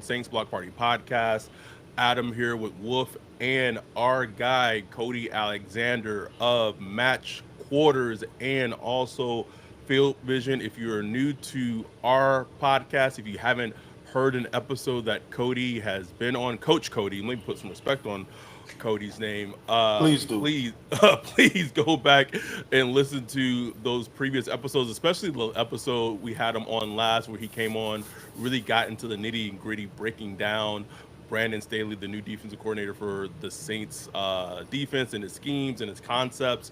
Saints Block Party Podcast. Adam here with Wolf and our guy Cody Alexander of Match Quarters and also Field Vision. If you're new to our podcast, if you haven't heard an episode that Cody has been on, Coach Cody, let me put some respect on Cody's name. Please do. Please, please go back and listen to those previous episodes, especially the episode we had him on last, where he came on, really got into the nitty and gritty, breaking down Brandon Staley, the new defensive coordinator for the Saints defense and his schemes and his concepts.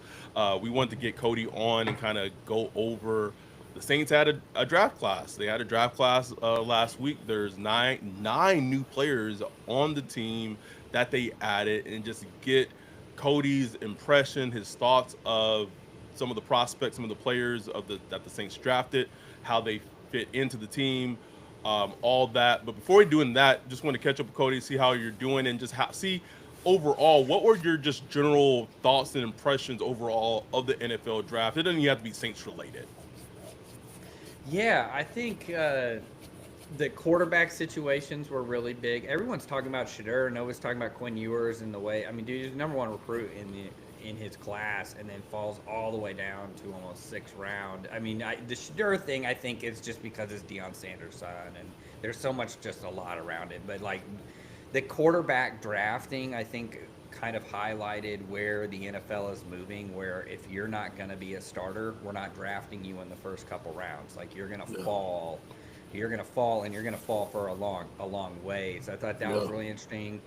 We wanted to get Cody on and kind of go over. The Saints had a draft class. They had a draft class last week. There's nine new players on the team that they added, and just get Cody's impression, his thoughts of some of the prospects, some of the players of the that the Saints drafted, how they fit into the team, all that. But before we doing that, just want to catch up with Cody, see how you're doing, and just see overall what were your just general thoughts and impressions overall of the NFL draft. It doesn't even have to be Saints related. Yeah, I think the quarterback situations were really big. Everyone's talking about Shadur. Nobody's talking about Quinn Ewers in the way. I mean, dude, he's the number one recruit in his class, and then falls all the way down to almost sixth round. I mean, the Shadur thing, I think, is just because it's Deion Sanders' son, and there's so much, just a lot around it. But like the quarterback drafting, I think, kind of highlighted where the NFL is moving, where if you're not going to be a starter, we're not drafting you in the first couple rounds. Like you're going to fall, and you're going to fall for a long ways. I thought that was really interesting.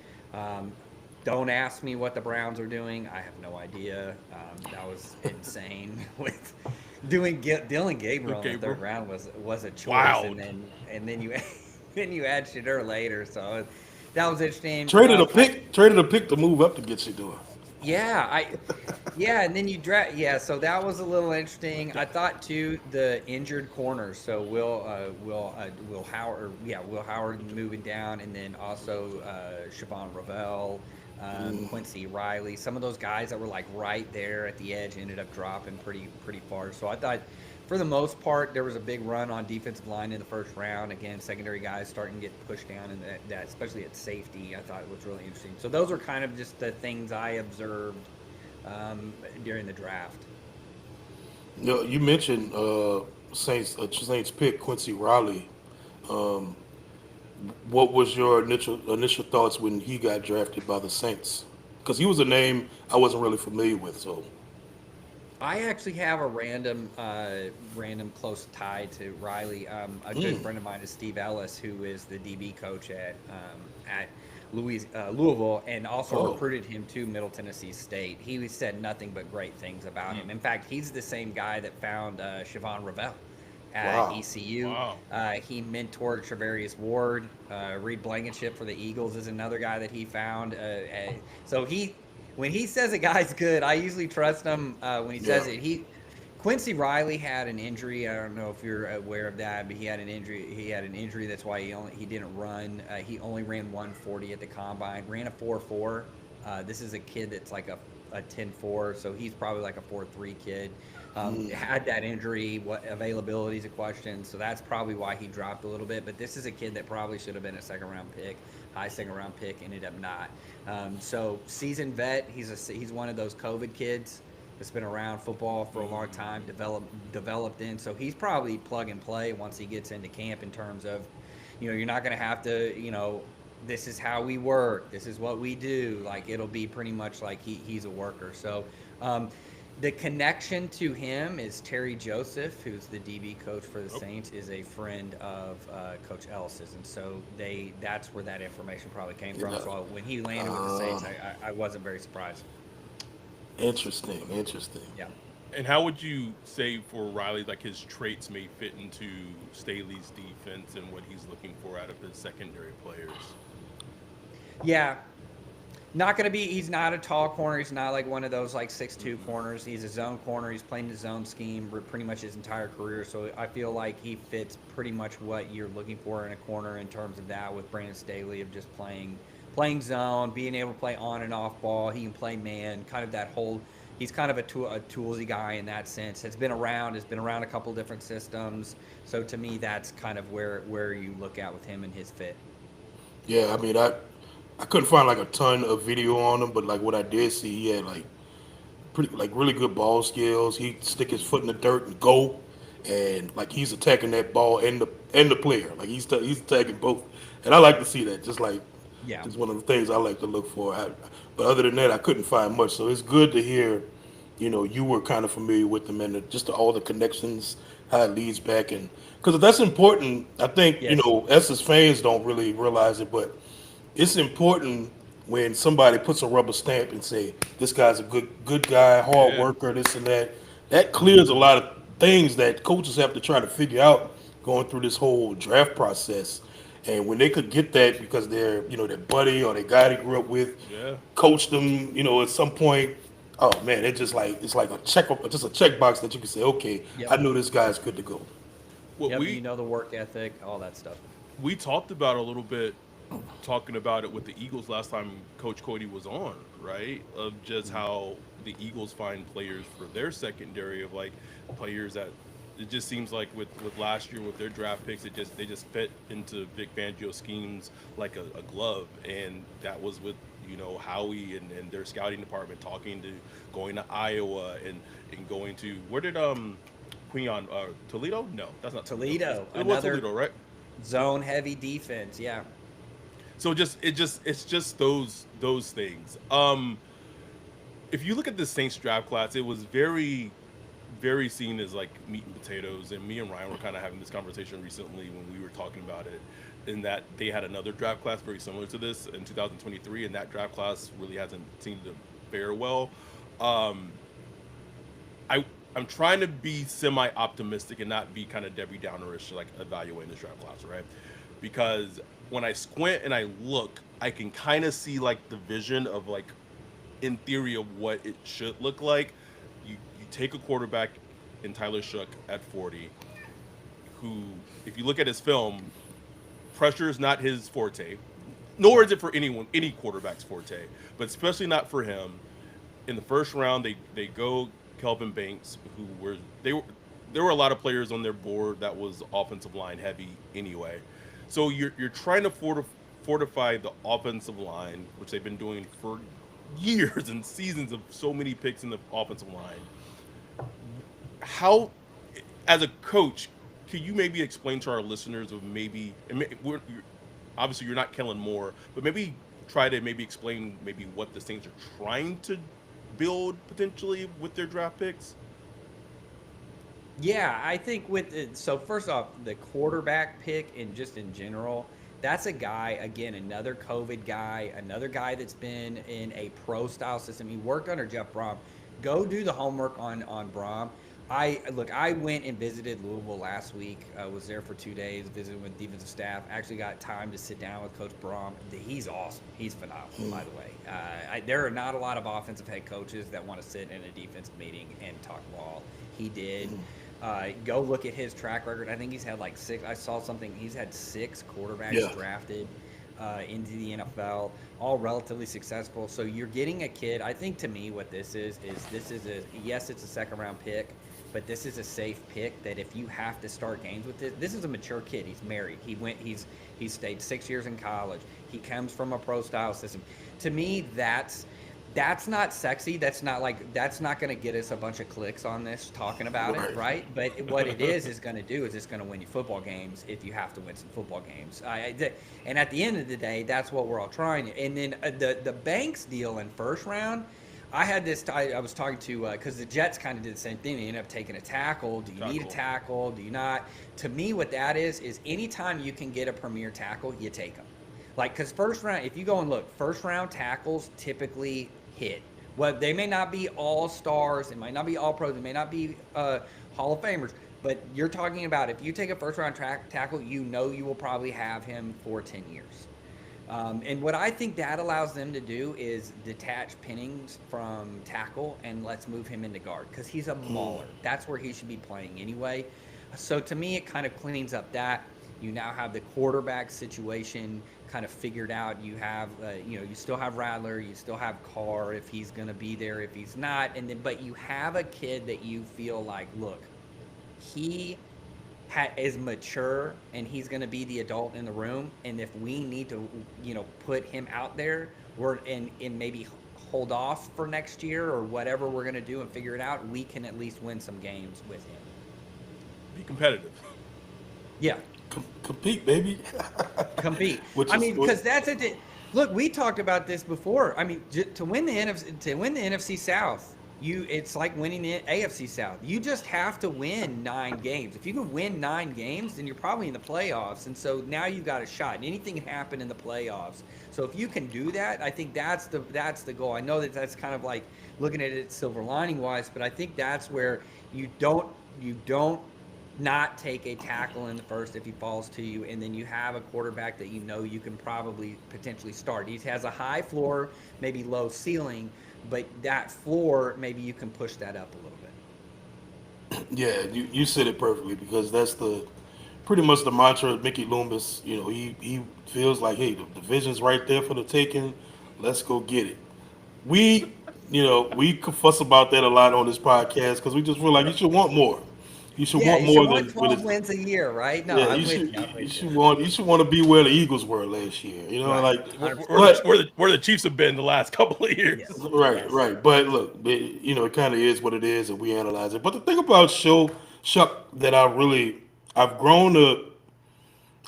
Don't ask me what the Browns are doing. I have no idea. That was insane. With doing Dylan Gabriel in the third round was a choice, Wild. and then you then you add Shadur later. So that was interesting. Traded a pick to move up to get you doing. And then you draft. Yeah, so that was a little interesting. I thought too the injured corners. So Will Howard moving down, and then also Siobhan Ravel, Quincy Riley. Some of those guys that were like right there at the edge ended up dropping pretty far. So I thought, for the most part, there was a big run on defensive line in the first round. Again, secondary guys starting to get pushed down, and that especially at safety, I thought was really interesting. So those are kind of just the things I observed during the draft. You mentioned Saints pick Quincy Riley. Um, what was your initial thoughts when he got drafted by the Saints? Because he was a name I wasn't really familiar with. So I actually have a random close tie to Riley. A good friend of mine is Steve Ellis, who is the DB coach at Louisville, and also recruited him to Middle Tennessee State. He said nothing but great things about him. In fact, he's the same guy that found Siobhan Ravel at ECU. Wow. He mentored Travarius Ward. Reed Blankenship for the Eagles is another guy that he found. So when he says a guy's good, I usually trust him when he says it. Quincy Riley had an injury. I don't know if you're aware of that, but he had an injury. That's why he didn't run. He only ran 140 at the combine. Ran a 4.4. This is a kid that's like a 10.4, so he's probably like a 4.3 kid. Had that injury. What availability is a question, so that's probably why he dropped a little bit. But this is a kid that probably should have been a high second round pick, ended up not. So seasoned vet. He's one of those COVID kids that's been around football for a long time, developed in. So he's probably plug and play once he gets into camp, in terms of, you're not going to have to, this is how we work, this is what we do. Like, it'll be pretty much like he's a worker. So the connection to him is Terry Joseph, who's the DB coach for the Saints, is a friend of Coach Ellis's, and so that's where that information probably came from. So when he landed with the Saints, I wasn't very surprised. Interesting. Yeah. And how would you say for Riley, like his traits may fit into Staley's defense and what he's looking for out of his secondary players? Yeah. He's not a tall corner. He's not like one of those like 6'2" corners. He's a zone corner. He's playing the zone scheme pretty much his entire career. So I feel like he fits pretty much what you're looking for in a corner in terms of that, with Brandon Staley, of just playing zone, being able to play on and off ball. He can play man, kind of that whole. He's kind of a toolsy guy in that sense. Has been around a couple different systems. So to me, that's kind of where you look at with him and his fit. Yeah, I mean, I couldn't find like a ton of video on him, but like what I did see, he had like pretty like really good ball skills. He stick his foot in the dirt and go, and like he's attacking that ball and the player. Like he's attacking both, and I like to see that. Just like Yeah. just one of the things I like to look for. But other than that, I couldn't find much. So it's good to hear. You were kind of familiar with them and all the connections, how it leads back, and because that's important. I think Yes. us as fans don't really realize it, but it's important when somebody puts a rubber stamp and say this guy's a good guy, hard Yeah. worker, this and that. That clears a lot of things that coaches have to try to figure out going through this whole draft process. And when they could get that because their buddy or their guy they grew up with Yeah. coached them, at some point, oh man, it's like just a checkbox that you can say, okay, Yep. I know this guy's good to go. What Yep. we The work ethic, all that stuff. we talked about a little bit, talking about it with the Eagles last time Coach Cody was on, right? Of just how the Eagles find players for their secondary, of like players that it just seems like with last year with their draft picks, they just fit into Vic Fangio's schemes like a glove, and that was with Howie and their scouting department talking to going to Iowa and going to where did Quinion Toledo? No, that's not Toledo. Toledo, It was another Toledo, right? zone heavy defense. Yeah. So it's just those things. If you look at the Saints draft class, it was very seen as like meat and potatoes. And me and Ryan were kind of having this conversation recently when we were talking about it, in that they had another draft class very similar to this in 2023, and that draft class really hasn't seemed to fare well. Um, I'm trying to be semi optimistic and not be kind of Debbie Downerish, like evaluating this draft class, right? Because when I squint and I look, I can kind of see like the vision of like in theory of what it should look like. You take a quarterback in Tyler Shough at 40, who, if you look at his film, pressure is not his forte, nor is it for any quarterback's forte, but especially not for him. In the first round, they go Kelvin Banks, who were they were there were a lot of players on their board that was offensive line heavy anyway. So you're trying to fortify the offensive line, which they've been doing for years and seasons of so many picks in the offensive line. How, as a coach, can you maybe explain to our listeners of maybe, and obviously you're not Kellen Moore, but maybe try to maybe explain maybe what the Saints are trying to build potentially with their draft picks? Yeah, I think so first off, the quarterback pick and just in general, that's a guy, again, another COVID guy, another guy that's been in a pro style system. He worked under Jeff Brom. Go do the homework on Brom. I went and visited Louisville last week. I was there for 2 days, visiting with defensive staff. Actually got time to sit down with Coach Brom. He's awesome. He's phenomenal, by the way. There are not a lot of offensive head coaches that want to sit in a defensive meeting and talk ball. He did. Go look at his track record. I think he's had like six. I saw something. He's had six quarterbacks drafted into the NFL, all relatively successful. So you're getting a kid. I think to me, what this is yes, it's a second round pick, but this is a safe pick that if you have to start games with this is a mature kid. He's married. He's stayed 6 years in college. He comes from a pro style system. To me, that's not sexy. That's not going to get us a bunch of clicks on this talking about it, right? But what it is going to do is it's going to win you football games if you have to win some football games. And at the end of the day, that's what we're all trying. And then the Banks deal in first round, I had this. I was talking to because the Jets kind of did the same thing. They ended up taking a tackle. Do you need a tackle? Do you not? To me, what that is anytime you can get a premier tackle, you take them. Like, because first round, if you go and look, first round tackles typically hit. Well, they may not be all stars, they might not be all pros, they may not be Hall of Famers, but you're talking about if you take a first round tackle, you will probably have him for 10 years. And what I think that allows them to do is detach Pennings from tackle and let's move him into guard because he's a mauler. That's where he should be playing anyway. So to me, it kind of cleans up that. You now have the quarterback situation kind of figured out. You have, you still have Rattler, you still have Carr if he's going to be there, if he's not, but you have a kid that you feel like, look, he is mature and he's going to be the adult in the room. And if we need to, put him out there, and maybe hold off for next year or whatever we're going to do and figure it out, we can at least win some games with him. Be competitive. Yeah, Compete, baby. compete. Which I is mean, because look, we talked about this before. I mean, to win the NFC South, it's like winning the AFC South. You just have to win 9 games. If you can win 9 games, then you're probably in the playoffs. And so now you got a shot. And anything can happen in the playoffs. So if you can do that, I think that's the goal. I know that's kind of like looking at it silver lining wise, but I think that's where you don't not take a tackle in the first if he falls to you, and then you have a quarterback that you can probably potentially start. He has a high floor, maybe low ceiling, but that floor, maybe you can push that up a little bit. Yeah, you said it perfectly because that's the pretty much the mantra of Mickey Loomis. He feels like, hey, the division's right there for the taking. Let's go get it. We, we could fuss about that a lot on this podcast because we just feel like you should want more. You should Yeah, want you should more want than 12 wins a year, right? No, yeah. I'm You with should you. I'm you with you. should want to be where the Eagles were last year. Right. Like, Where, 100%. where, the, but where, the, where the Chiefs have been the last couple of years. Yes. right, Yes. right. But look, it kind of is what it is, and we analyze it. But the thing about Shough that I've grown to.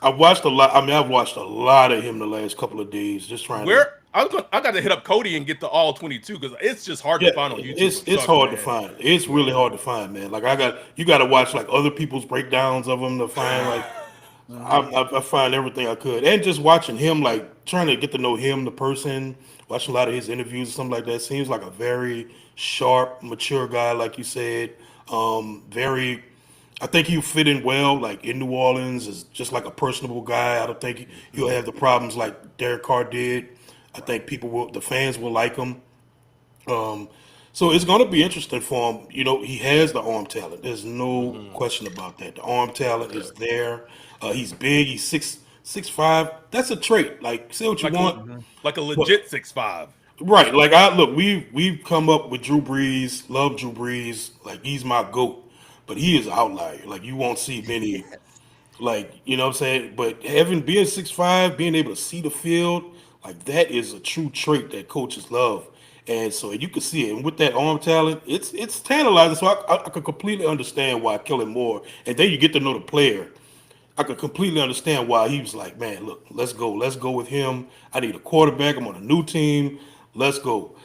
I've watched a lot. I mean, I've watched a lot of him the last couple of days, just trying to. I got to hit up Cody and get the all 22 because it's just hard to Yeah, find on YouTube it's of it's Shough, hard to man. find. It's really hard to find, man. Like you got to watch like other people's breakdowns of him to find like Hmm. I find everything I could, and just watching him, like trying to get to know him, the person, watching a lot of his interviews and something like that. Seems like a very sharp, mature guy, like you said. Very, I think he'll fit in well, like in New Orleans, is just like a personable guy. I don't think he'll have the problems like Derek Carr did. I think the fans will like him. Um, so it's going to be interesting for him. He has the arm talent. There's no question about that. The arm talent is there. He's big. He's 6'5". That's a trait. Like, say what you Like a want, like a but legit 6'5". right. Like I look, we've come up with Drew Brees. Love Drew Brees. Like he's my goat, but he is an outlier. Like you won't see many. Yes. Like, what I'm saying? But being 6'5", being able to see the field, like that is a true trait that coaches love. And so you can see it. And with that arm talent, it's tantalizing. So I could completely understand why Kellen Moore, and then you get to know the player. I could completely understand why he was like, man, look, let's go. Let's go with him. I need a quarterback. I'm on a new team. Let's go.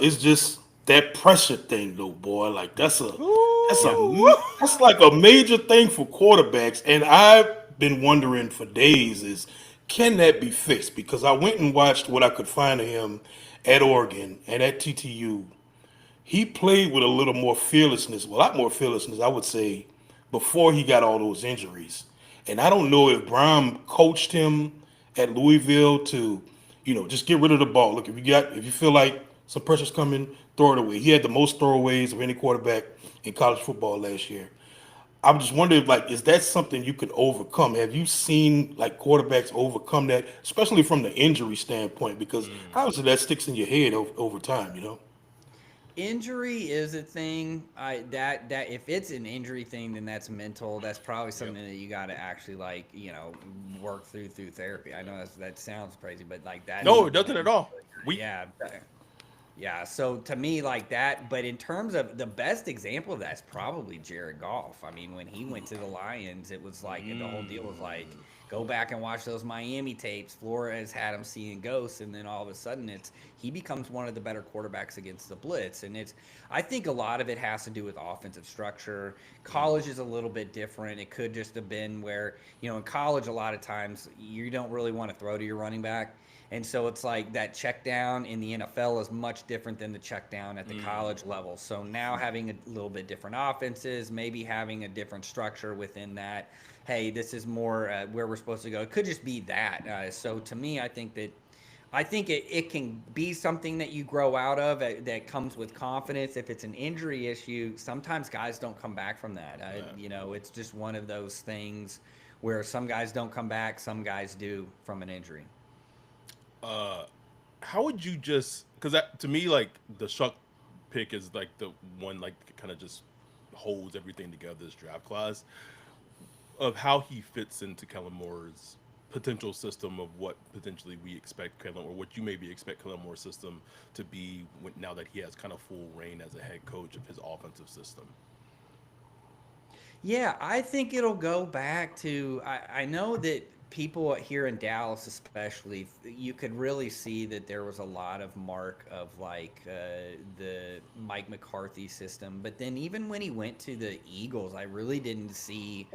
It's just that pressure thing though, boy. Like Yeah. that's like a major thing for quarterbacks. And I've been wondering for days is can that be fixed? Because I went and watched what I could find of him at Oregon and at TTU. He played with a little more fearlessness, a lot more fearlessness, I would say, before he got all those injuries. And I don't know if Brown coached him at Louisville to, just get rid of the ball. Look, if you feel like some pressure's coming, throw it away. He had the most throwaways of any quarterback in college football last year. I'm just wondering, like, is that something you could overcome? Have you seen like quarterbacks overcome that, especially from the injury standpoint? Because obviously that sticks in your head over time. Injury is a thing. That if it's an injury thing, then that's mental. That's probably Yep. something that you got to actually work through therapy. I know that sounds crazy, but like that's No, it something doesn't that at all. We yeah. Yeah, so to me, like that, but in terms of the best example of that is probably Jared Goff. I mean, when he went to the Lions, it was like the whole deal was like, go back and watch those Miami tapes. Flores had him seeing ghosts, and then all of a sudden, he becomes one of the better quarterbacks against the blitz. And I think a lot of it has to do with offensive structure. College is a little bit different. It could just have been where in college, a lot of times you don't really want to throw to your running back. And so it's like that check down in the NFL is much different than the check down at the college level. So now having a little bit different offenses, maybe having a different structure within that. Hey, this is more where we're supposed to go. It could just be that. So to me, I think it can be something that you grow out of that comes with confidence. If it's an injury issue, sometimes guys don't come back from that. It's just one of those things where some guys don't come back, some guys do from an injury. how would you just because that to me like the Shuck pick is like the one like kind of just holds everything together this draft class. of how he fits into Kellen Moore's potential system of what potentially we expect Kellen, or what you maybe expect Kellen Moore's system to be now that he has kind of full reign as a head coach of his offensive system. Yeah, I think it'll go back to. I know that people here in Dallas, especially, you could really see that there was a lot of mark of like the Mike McCarthy system. But then even when he went to the Eagles, I really didn't see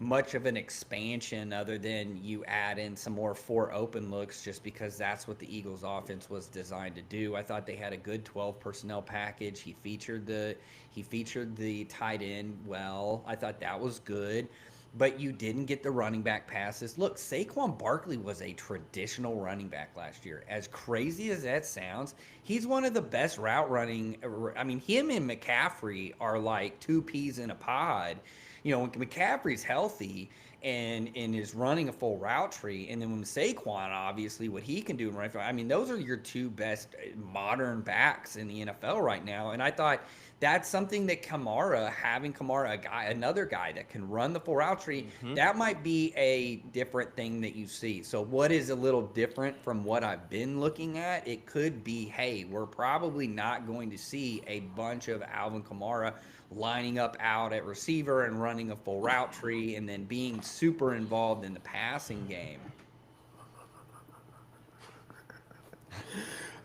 much of an expansion other than you add in some more four open looks just because that's what the Eagles offense was designed to do. I thought they had a good 12 personnel package. He featured the tight end well. I thought that was good. But you didn't get the running back passes. Look, Saquon Barkley was a traditional running back last year. As crazy as that sounds, he's one of the best route running. I mean, him and McCaffrey are like two peas in a pod. When McCaffrey's healthy and is running a full route tree, and then when Saquon, obviously, what he can do in running, I mean, those are your two best modern backs in the NFL right now. And I thought that's something that having Kamara, another guy that can run the full route tree, Hmm. that might be a different thing that you see. So what is a little different from what I've been looking at? It could be, hey, we're probably not going to see a bunch of Alvin Kamara lining up out at receiver and running a full route tree and then being super involved in the passing game.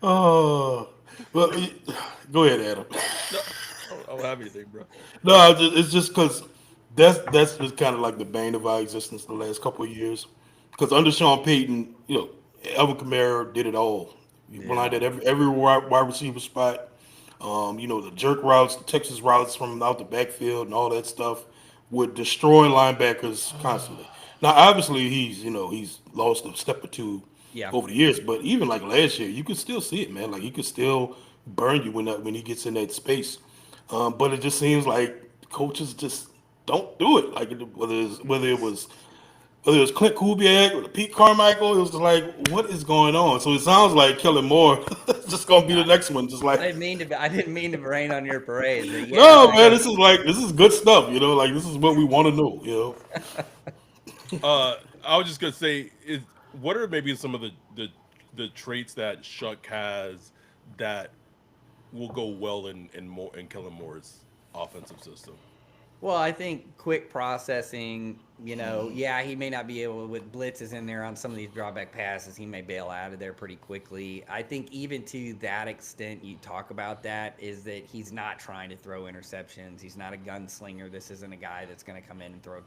Oh, well, go ahead, Adam. No, I don't have anything, bro. No, it's just because that's just kind of like the bane of our existence the last couple of years. Because under Sean Payton, Alvin Kamara did it all. He Yeah. blinded every wide receiver spot. The jerk routes, the Texas routes from out the backfield, and all that stuff would destroy linebackers constantly. Now, obviously, he's lost a step or two Yeah. over the years, but even like last year, you could still see it, man. Like he could still burn you when he gets in that space. But it just seems like coaches just don't do it. Like whether it was Clint Kubiak or Pete Carmichael, it was just like, what is going on? So it sounds like Kellen Moore is just gonna be the next one. Just like, I didn't mean to rain on your parade, but yeah, no, man, this is good stuff. Like this is what we want to know. I was just gonna say, is what are maybe some of the traits that Shuck has that will go well in Kellen Moore's offensive system? Well, I think quick processing, yeah, he may not be able with blitzes in there on some of these drawback passes, he may bail out of there pretty quickly. I think even to that extent, you talk about that is that he's not trying to throw interceptions. He's not a gunslinger. This isn't a guy that's going to come in and throw,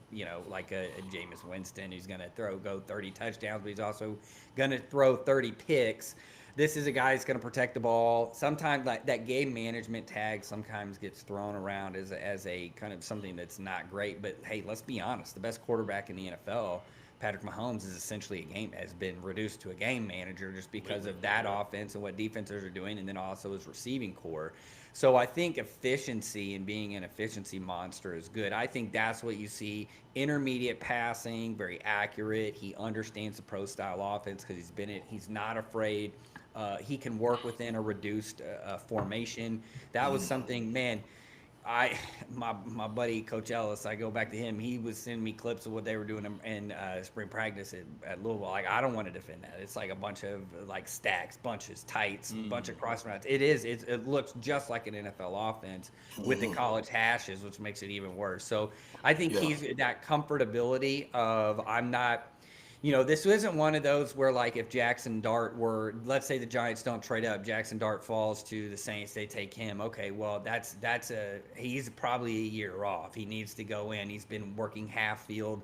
like a Jameis Winston who's going to go 30 touchdowns, but he's also going to throw 30 picks. This is a guy that's going to protect the ball. Sometimes like that game management tag sometimes gets thrown around as a kind of something that's not great. But hey, let's be honest. The best quarterback in the NFL, Patrick Mahomes, is essentially has been reduced to a game manager just because of that offense and what defenses are doing, and then also his receiving core. So I think efficiency and being an efficiency monster is good. I think that's what you see. Intermediate passing, very accurate. He understands the pro style offense because he's not afraid. He can work within a reduced formation. That was something, man. My buddy Coach Ellis, I go back to him. He was sending me clips of what they were doing in spring practice at Louisville. Like I don't want to defend that. It's like a bunch of like stacks, bunches, tights, bunch of cross routes. It looks just like an NFL offense with the college hashes, which makes it even worse. So I think Yeah, he's that comfortability of I'm not. This isn't one of those where, like, if Jackson Dart let's say the Giants don't trade up, Jackson Dart falls to the Saints, they take him. Okay, well, he's probably a year off. He needs to go in. He's been working half field.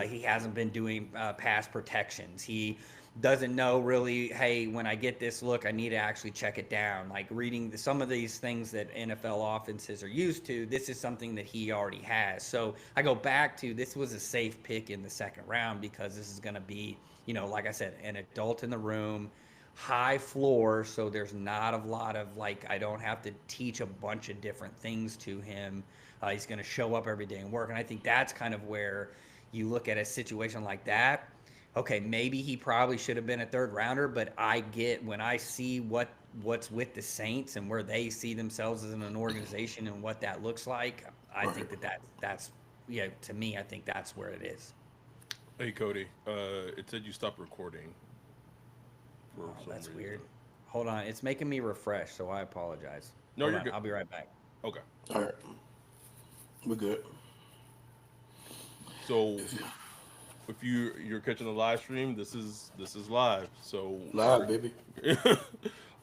He hasn't been doing pass protections. He doesn't know really, hey, when I get this look, I need to actually check it down. Like reading some of these things that NFL offenses are used to, this is something that he already has. So I go back to this was a safe pick in the second round because this is going to be, like I said, an adult in the room, high floor. So there's not a lot of like, I don't have to teach a bunch of different things to him. He's going to show up every day and work. And I think that's kind of where you look at a situation like that. Okay, maybe he probably should have been a third rounder, but I get when I see what's with the Saints and where they see themselves as an organization and what that looks like, I think that's to me, I think that's where it is. Hey Cody, it said you stopped recording for Oh, some that's reason. weird. Hold on, it's making me refresh, so I apologize. No, Hold you're on, good. I'll be right back. Okay. All right, we're good. So if you're catching the live stream, this is live. So Live, baby.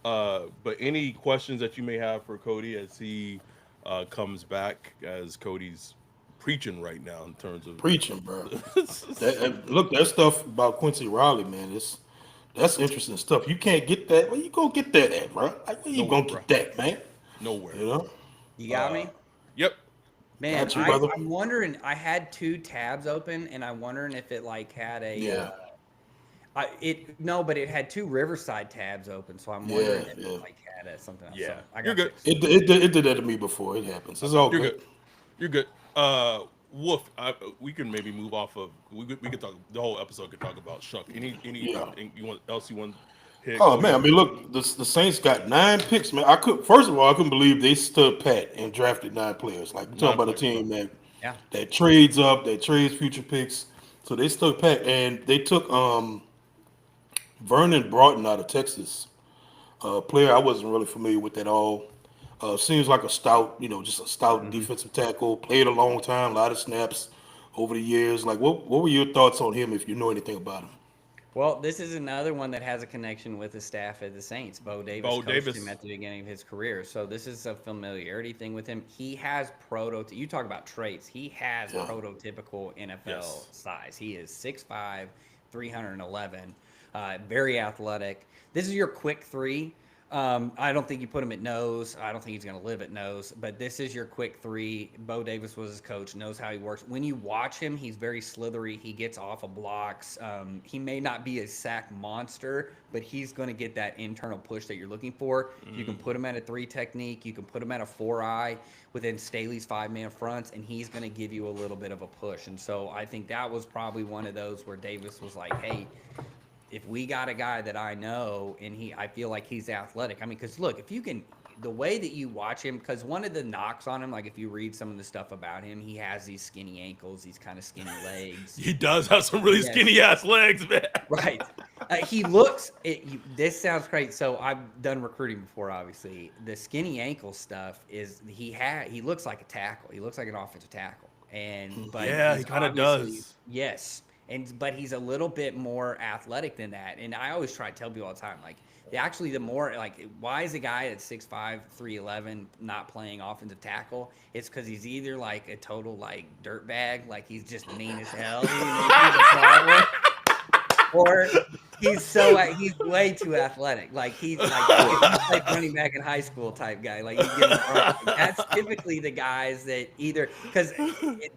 but any questions that you may have for Cody as he comes back, as Cody's preaching right now in terms of Preaching, bro. Look, that stuff about Quincy Riley, man. That's interesting stuff. You can't get that. Where you gonna get that at, bro? Like, where you nowhere, gonna bro. get that, man? Nowhere. You know? You got me? Yep. Man, Got you, brother. I'm wondering. I had two tabs open, and I'm wondering if it like had a. Yeah, No, but it had two Riverside tabs open, so I'm yeah, wondering if it yeah. like had something else. So Yeah. I You're got good. fixed. It did that to me before. It happens. It's all You're good. good. You're good. Wolf, we can maybe move off of. We could talk. The whole episode could talk about Shough. Yeah. You want else you want hit Oh Cody man, I with? mean, look, the Saints got 9 picks, man. First of all, I couldn't believe they stood pat and drafted 9 players. Like, we're talking Nine about a players, bro. team Yeah. that trades up, that trades future picks. So they stood pat, and they took Vernon Broughton out of Texas, a player I wasn't really familiar with at all. Seems like a stout, just a stout Hmm. defensive tackle. Played a long time, a lot of snaps over the years. Like, what were your thoughts on him, if you know anything about him? Well, this is another one that has a connection with the staff at the Saints. Bo Davis Bo coached him Davis. at the beginning of his career, so this is a familiarity thing with him. He has You talk about traits. He has Yeah, prototypical NFL Yes. size. He is 6'5", 311, very athletic. This is your quick three. I don't think you put him at nose. I don't think he's going to live at nose. But this is your quick three. Bo Davis was his coach, knows how he works. When you watch him, he's very slithery. He gets off of blocks. He may not be a sack monster, but he's going to get that internal push that you're looking for. You can put him at a 3 technique. You can put him at a 4-eye within Staley's 5-man fronts, and he's going to give you a little bit of a push. And so I think that was probably one of those where Davis was like, hey, if we got a guy that I know and I feel like he's athletic. I mean, because look, if you can, the way that you watch him, because one of the knocks on him, like if you read some of the stuff about him, he has these skinny ankles, these kind of skinny legs. He does have some really Yes. skinny ass legs, man. Right. He looks. This sounds great. So I've done recruiting before. Obviously, the skinny ankle stuff is he looks like a tackle. He looks like an offensive tackle, but Yeah, he he's kind of obviously does. yes, but he's a little bit more athletic than that. And I always try to tell people all the time, like the more like why is a guy at 6'5", 311 not playing offensive tackle? It's because he's either like a total like dirtbag, like he's just mean as hell, he's a problem, or he's way too athletic. Like he's like running back in high school type guy. Like he's getting that's typically the guys that either because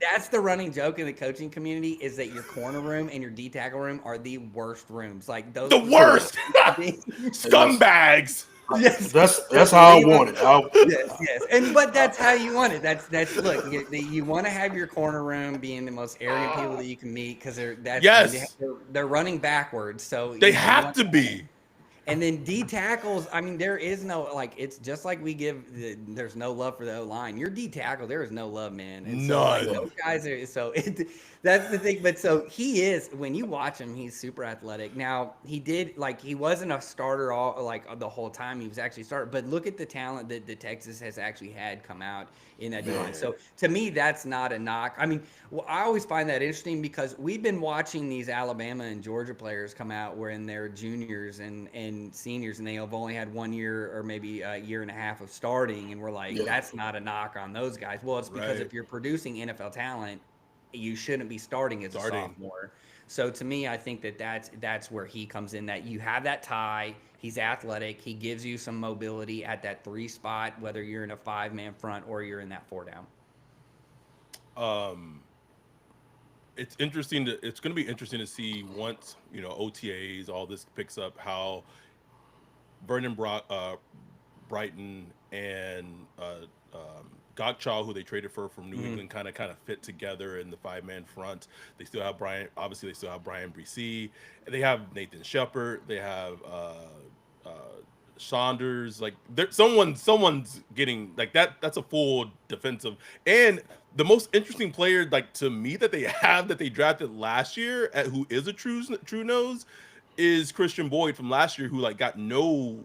that's the running joke in the coaching community is that your corner room and your D tackle room are the worst rooms. Like those The worst And that's scumbags. yes. that's how I want it. Yes, but that's how you want it. That's look. You want to have your corner room being the most arrogant people that you can meet because they're running backwards. So They have to be. And then D tackles, I mean, there is no like. It's just like we there's no love for the O line. Your D tackle, there is no love, man. And so like None. those guys are. That's the thing. But so he is. When you watch him, he's super athletic. Now he wasn't a starter all like the whole time. He was actually a starter. But look at the talent that the Texas has actually had come out in that D-line. So to me, that's not a knock. I mean, I always find that interesting because we've been watching these Alabama and Georgia players come out when they're juniors and seniors, and they have only had 1 year or maybe a year and a half of starting, and we're like, that's not a knock on those guys. Well, it's because if you're producing NFL talent, you shouldn't be starting as a sophomore. So to me, I think that's where he comes in. That you have that tie. He's athletic. He gives you some mobility at that 3 spot, whether you're in a 5-man front or you're in that 4 down. It's interesting it's going to be interesting to see once OTAs, all this picks up, how Vernon Brighton and Gotcha, who they traded for from New England, kind of fit together in the 5-man front. They still have Brian Bresee. They have Nathan Shepard. They have Saunders, like someone's getting like that. That's a full defensive. And the most interesting player, like to me, that they have that they drafted last year, who is a true nose, is Christian Boyd from last year, who like got no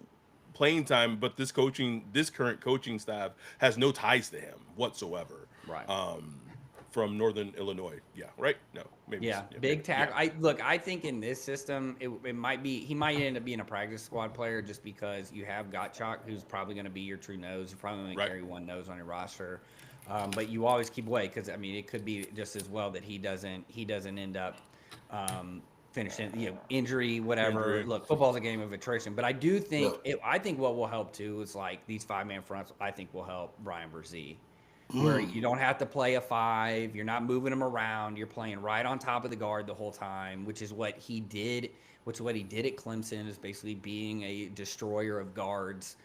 playing time, but this current coaching staff has no ties to him whatsoever. Right. From Northern Illinois. Yeah, right? No, maybe. Yeah, Yeah, big maybe. tackle. Yeah. I think in this system, it might be he might end up being a practice squad player just because you have Gottschalk, who's probably going to be your true nose. You're probably going to Right. carry one nose on your roster, but you always keep away because I mean it could be just as well that he doesn't end up finishing injury whatever. Injury. Look, football's a game of attrition, but I do think Yeah. I think what will help too is like these 5-man fronts. I think will help Brian Brzee. Where you don't have to play a 5, you're not moving him around, you're playing right on top of the guard the whole time, which is what he did. Which is what he did at Clemson, is basically being a destroyer of guards.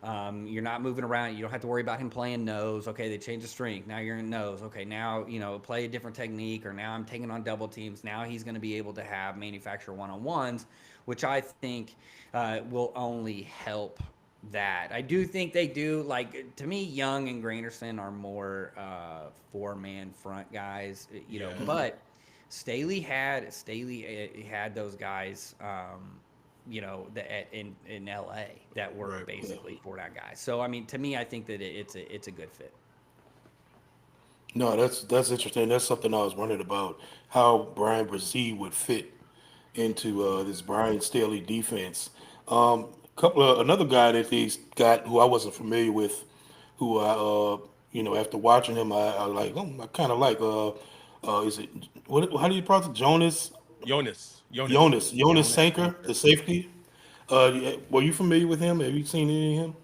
You're not moving around. You don't have to worry about him playing nose. Okay, they changed the strength. Now you're in nose. Okay, now play a different technique, or now I'm taking on double teams. Now he's going to be able to have manufacture one-on-ones, which I think will only help that. I do think they do, like, to me, Young and Granderson are more 4-man front guys, but Staley had those guys, in LA that were Right. basically 4-down guys. So I mean, to me, I think that it's a good fit. No, that's interesting. That's something I was wondering about, how Brian Brzee would fit into this Brian Staley defense. Another guy that he's got who I wasn't familiar with, who after watching him, I like. I kind of like. Is it what? How do you pronounce it? Jonas Jonas Sanker, Sanker. the safety. Were you familiar with him? Have you seen any of him?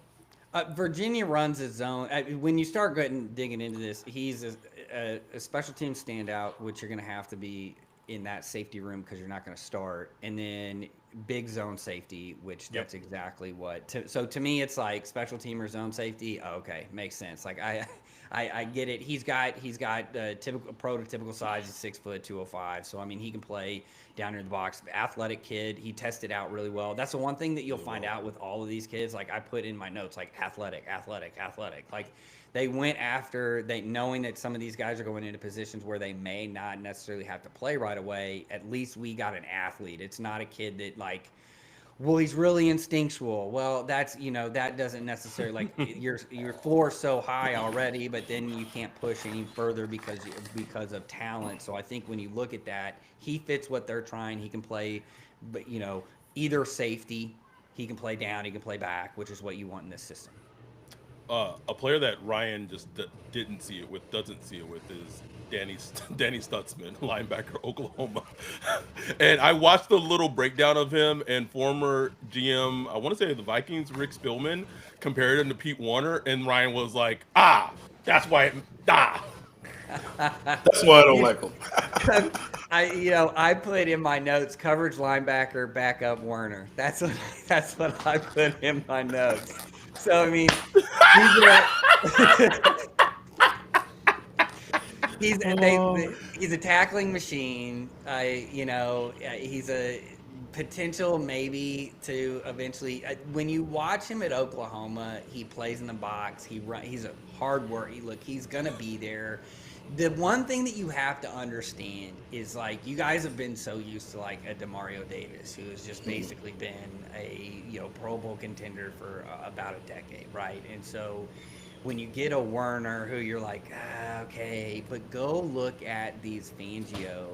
Virginia runs his zone. When you start digging into this, he's a special team standout, which you're going to have to be in that safety room because you're not going to start. And then big zone safety, which that's exactly what. So to me, it's like special teamer zone safety. Oh, okay, makes sense. Like I get it. He's got typical prototypical size. He's 6 foot 205. So I mean, he can play down in the box. Athletic kid. He tested out really well. That's the one thing that you'll find out with all of these kids. Like I put in my notes, like athletic. Like they went after knowing that some of these guys are going into positions where they may not necessarily have to play right away. At least we got an athlete. It's not a kid that like, well, he's really instinctual. Well, that's that doesn't necessarily like your floor's so high already, but then you can't push any further because of talent. So I think when you look at that, he fits what they're trying. He can play, but either safety, he can play down, he can play back, which is what you want in this system. A player that Ryan just doesn't see it with is Danny Stutzman, linebacker, Oklahoma. And I watched the little breakdown of him, and former GM, I want to say the Vikings, Rick Spielman, compared him to Pete Warner, and Ryan was like, that's why, That's why I don't like him. I put in my notes coverage linebacker, backup Werner. That's what I put in my notes. So I mean, he's a tackling machine. He's a potential maybe to eventually. When you watch him at Oklahoma, he plays in the box. He's a hard worker. He's gonna be there. The one thing that you have to understand is, like, you guys have been so used to, like, a Demario Davis, who has just basically been a, Pro Bowl contender for about a decade, right? And so when you get a Werner who you're like, okay, but go look at these Fangio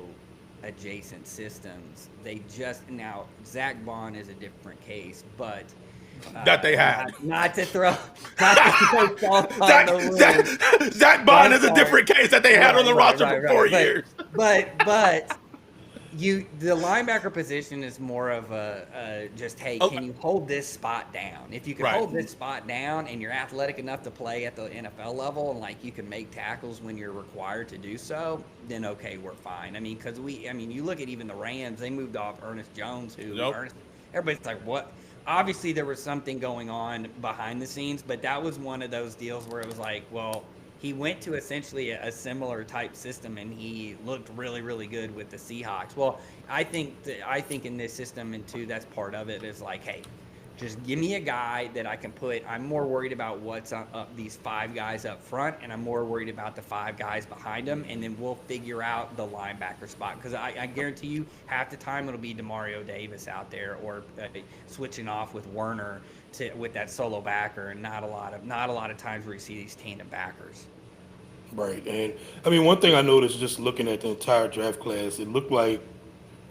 adjacent systems. Now, Zach Bond is a different case, but that they had. Not to throw salt on the wound. Zach Bond is a different case that they had on the roster for 4 years. But the linebacker position is more of a just, hey, can you hold this spot down? If you can hold this spot down and you're athletic enough to play at the NFL level and like you can make tackles when you're required to do so, then okay, we're fine. I mean, because you look at even the Rams, they moved off Ernest Jones, everybody's like, what? Obviously, there was something going on behind the scenes, but that was one of those deals where it was like, well, he went to essentially a similar type system, and he looked really, really good with the Seahawks. Well, I think in this system, and too, that's part of it, is like, hey, Just give me a guy that I can put. I'm more worried about what's up these five guys up front, and I'm more worried about the five guys behind them, and then we'll figure out the linebacker spot. Because I guarantee you, half the time it'll be Demario Davis out there, or switching off with Werner with that solo backer, and not a lot of times where you see these tandem backers. Right. And I mean, one thing I noticed just looking at the entire draft class, it looked like,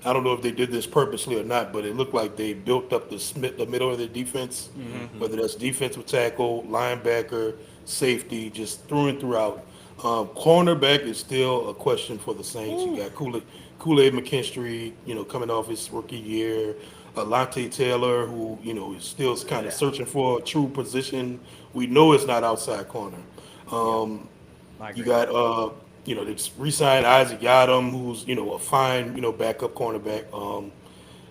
I don't know if they did this purposely or not, but it looked like they built up the middle of their defense, whether that's defensive tackle, linebacker, safety, just through and throughout. Cornerback is still a question for the Saints. You got Kool-Aid McKinstry, coming off his rookie year. Alante Taylor, who, is still kind of searching for a true position. We know it's not outside corner. You got, they re-signed Isaac Yadam, who's, a fine, backup cornerback.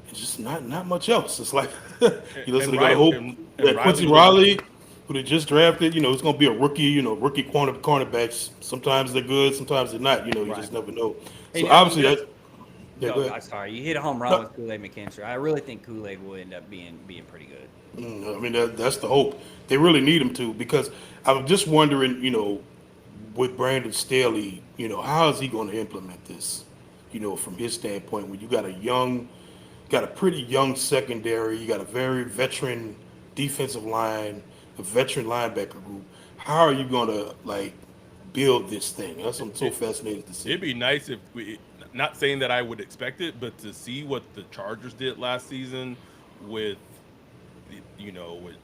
It's just not much else. It's like, you listen, they got to hope that Quincy Riley, who they just drafted, it's going to be a rookie, rookie cornerbacks. Sometimes they're good, sometimes they're not. You just never know. So obviously that's. Yeah, I'm sorry. You hit a home run with Kool-Aid McKinstry. I really think Kool-Aid will end up being pretty good. I mean, that's the hope. They really need him to, because I'm just wondering, with Brandon Staley, how is he going to implement this, from his standpoint, when you got a pretty young secondary, you got a very veteran defensive line, a veteran linebacker group. How are you going to, build this thing? That's what I'm so fascinated to see. It'd be nice if not saying that I would expect it, but to see what the Chargers did last season with, with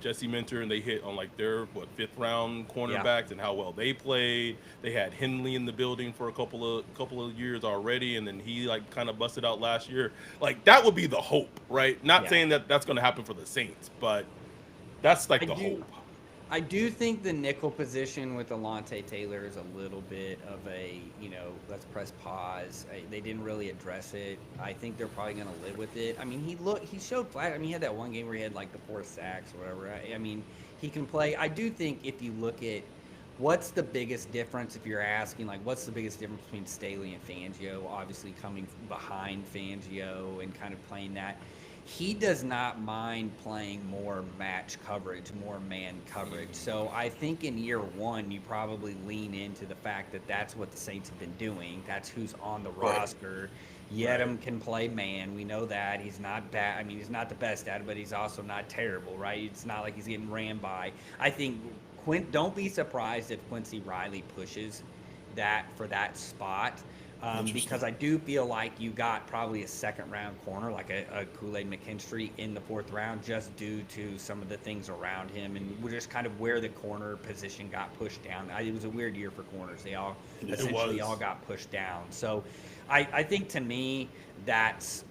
Jesse Minter, and they hit on their fifth round cornerbacks and how well they played. They had Henley in the building for a couple of years already, and then he kind of busted out last year. That would be the hope, right? Not saying that that's going to happen for the Saints, but that's the hope. I do think the nickel position with Alante Taylor is a little bit of a, let's press pause. They didn't really address it. I think they're probably going to live with it. I mean, he showed flat. I mean, he had that one game where he had the 4 sacks or whatever. I mean, he can play. I do think if you look at what's the biggest difference, if you're asking, what's the biggest difference between Staley and Fangio, obviously coming behind Fangio and kind of playing that. He does not mind playing more match coverage, more man coverage. So I think in year one, you probably lean into the fact that that's what the Saints have been doing. That's who's on the roster. Yedem can play man. We know that. He's not bad. I mean, he's not the best at it, but he's also not terrible, right? It's not like he's getting ran by. I think don't be surprised if Quincy Riley pushes that for that spot. Because I do feel like you got probably a second-round corner, like a Kool-Aid McKinstry in the 4th round, just due to some of the things around him and just kind of where the corner position got pushed down. It was a weird year for corners. They all essentially all got pushed down. So I think, to me, that's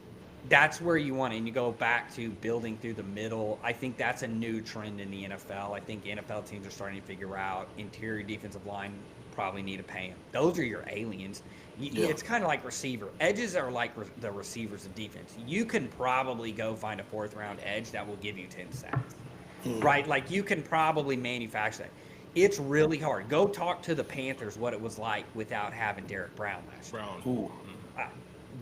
where you want it. And you go back to building through the middle. I think that's a new trend in the NFL. I think NFL teams are starting to figure out interior defensive line probably need to pay them. Those are your aliens. It's kind of like receiver. Edges are like the receivers of defense. You can probably go find a 4th round edge that will give you 10 sacks, right? You can probably manufacture that. It's really hard. Go talk to the Panthers what it was like without having Derek Brown last year. Ooh.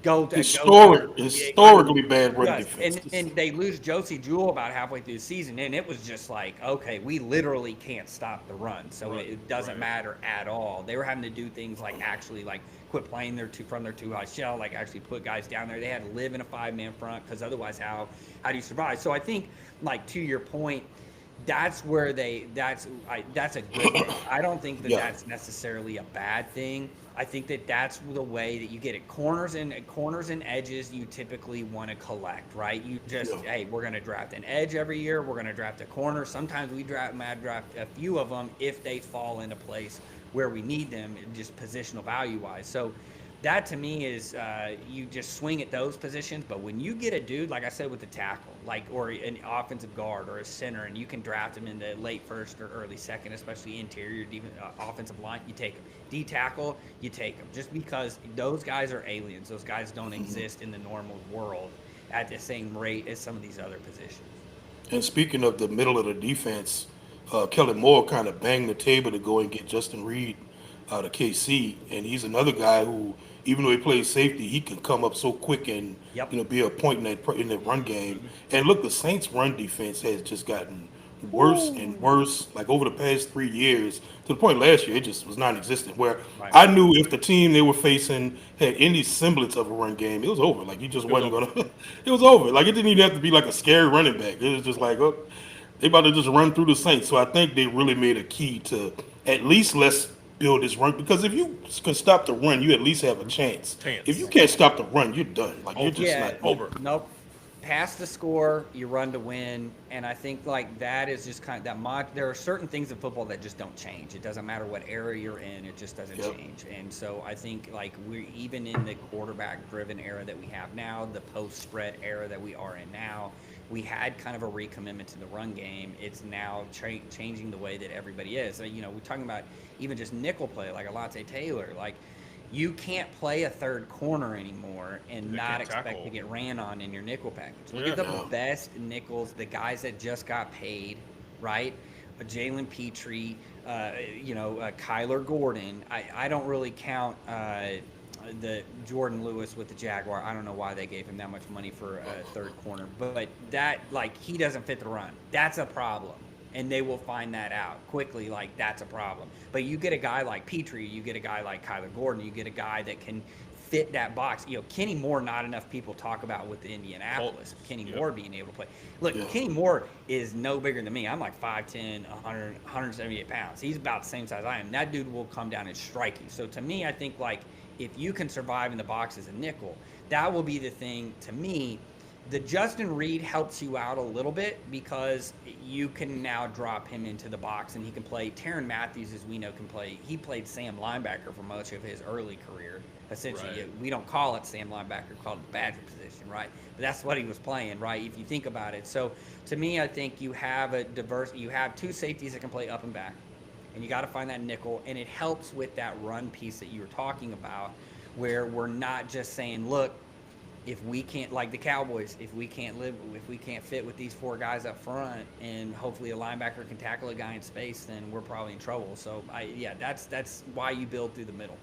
Historically bad run defense. And they lose Josie Jewell about halfway through the season, and it was just okay, we literally can't stop the run, so it doesn't matter at all. They were having to do things actually quit playing from their too high shell, actually put guys down there. They had to live in a 5-man front, because otherwise how do you survive? So I think, to your point, that's where that's a good thing. I don't think that that's necessarily a bad thing. I think that that's the way that you get it. Corners and edges you typically want to collect, right? You just, hey, we're going to draft an edge every year. We're going to draft a corner. Sometimes we draft a few of them if they fall into place where we need them, just positional value-wise. So that, to me, is you just swing at those positions. But when you get a dude, like I said, with the tackle, or an offensive guard or a center, and you can draft him in the late 1st or early 2nd, especially interior offensive line, you take him. D-tackle, you take him. Just because those guys are aliens. Those guys don't exist in the normal world at the same rate as some of these other positions. And speaking of the middle of the defense, Kellen Moore kind of banged the table to go and get Justin Reed out of KC, and he's another guy who even though he plays safety, he can come up so quick and Yep. be a point in that run game. And look, the Saints' run defense has just gotten worse and Woo. worse, like over the past 3 years, to the point last year it just was non-existent. Where Right. I knew if the team they were facing had any semblance of a run game, it was over. Like you just It was wasn't over. gonna. It was over. Like it didn't even have to be like a scary running back. It was just like, oh, they about to just run through the Saints. So I think they really made a key to at least let's build this run, because if you can stop the run, you at least have a chance. If you Chance. can't stop the run, you're done. Like you're Over. just Yeah. not. Over. Nope. Pass to score, you run to win, and I think like that is just kind of that there are certain things in football that just don't change. It doesn't matter what era you're in, it just doesn't Yep. change. And so I think like we're even in the quarterback driven era that we have now, the post spread era that we are in now, we had kind of a recommitment to the run game. It's now changing the way that everybody is. So, we're talking about even just nickel play, like Alontae Taylor, like you can't play a third corner anymore and They not can't expect tackle. to get ran on in your nickel package. Look Yeah. at the No. best nickels, the guys that just got paid, right? Jalen Petrie, Kyler Gordon. I don't really count the Jordan Lewis with the Jaguar. I don't know why they gave him that much money for a third corner, but that like he doesn't fit the run. That's a problem. And they will find that out quickly, like that's a problem. But you get a guy like Petrie, you get a guy like Kyler Gordon, you get a guy that can fit that box. Kenny Moore, not enough people talk about with the Indianapolis. Kenny Yep. Moore being able to play. Look, Yeah. Kenny Moore is no bigger than me. I'm like 5'10", 178 pounds. He's about the same size I am. That dude will come down and strike you. So to me, I think like if you can survive in the box as a nickel, that will be the thing to me. The Justin Reed helps you out a little bit because you can now drop him into the box and he can play. Tyrann Mathieu, as we know, can play. He played Sam linebacker for much of his early career. Essentially, Right. we don't call it Sam linebacker, we call it the Badger position, right? But that's what he was playing, right? If you think about it. So to me, I think you have you have two safeties that can play up and back, and you got to find that nickel, and it helps with that run piece that you were talking about, where we're not just saying, look, if we can't, like the Cowboys, if we can't fit with these four guys up front, and hopefully a linebacker can tackle a guy in space, then we're probably in trouble. So that's why you build through the middle.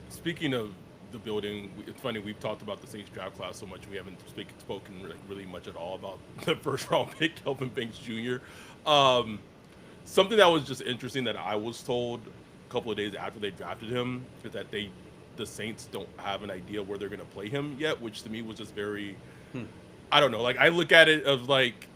Speaking of the building, it's funny, we've talked about the Saints draft class so much we haven't spoken really much at all about the first round pick, Kelvin Banks Jr. Something that was just interesting that I was told a couple of days after they drafted him is that the Saints don't have an idea where they're going to play him yet, which to me was just very, I don't know. Like I look at it of like,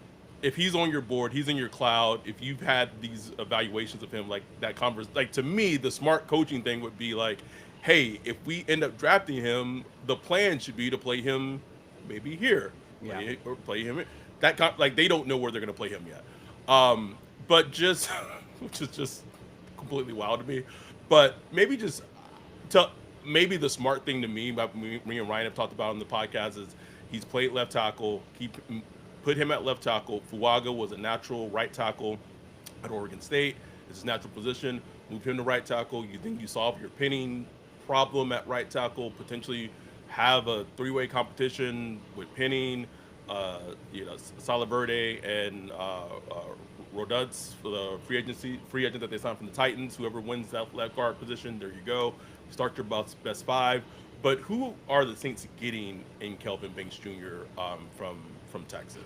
if he's on your board, he's in your cloud. If you've had these evaluations of him, like that like to me, the smart coaching thing would be like, hey, if we end up drafting him, the plan should be to play him maybe here, or play him. Like they don't know where they're going to play him yet. But just, which is just completely wild to me. But maybe just maybe the smart thing to me, me and Ryan have talked about on the podcast, is he's played left tackle. Put him at left tackle. Fuaga was a natural right tackle at Oregon State. It's his natural position. Move him to right tackle. You think you solve your pinning problem at right tackle, potentially have a three-way competition with pinning, Salaverde and Rodutz for the free agent that they signed from the Titans. Whoever wins that left guard position, there you go. Start your best five. But who are the Saints getting in Kelvin Banks Jr. From Texas?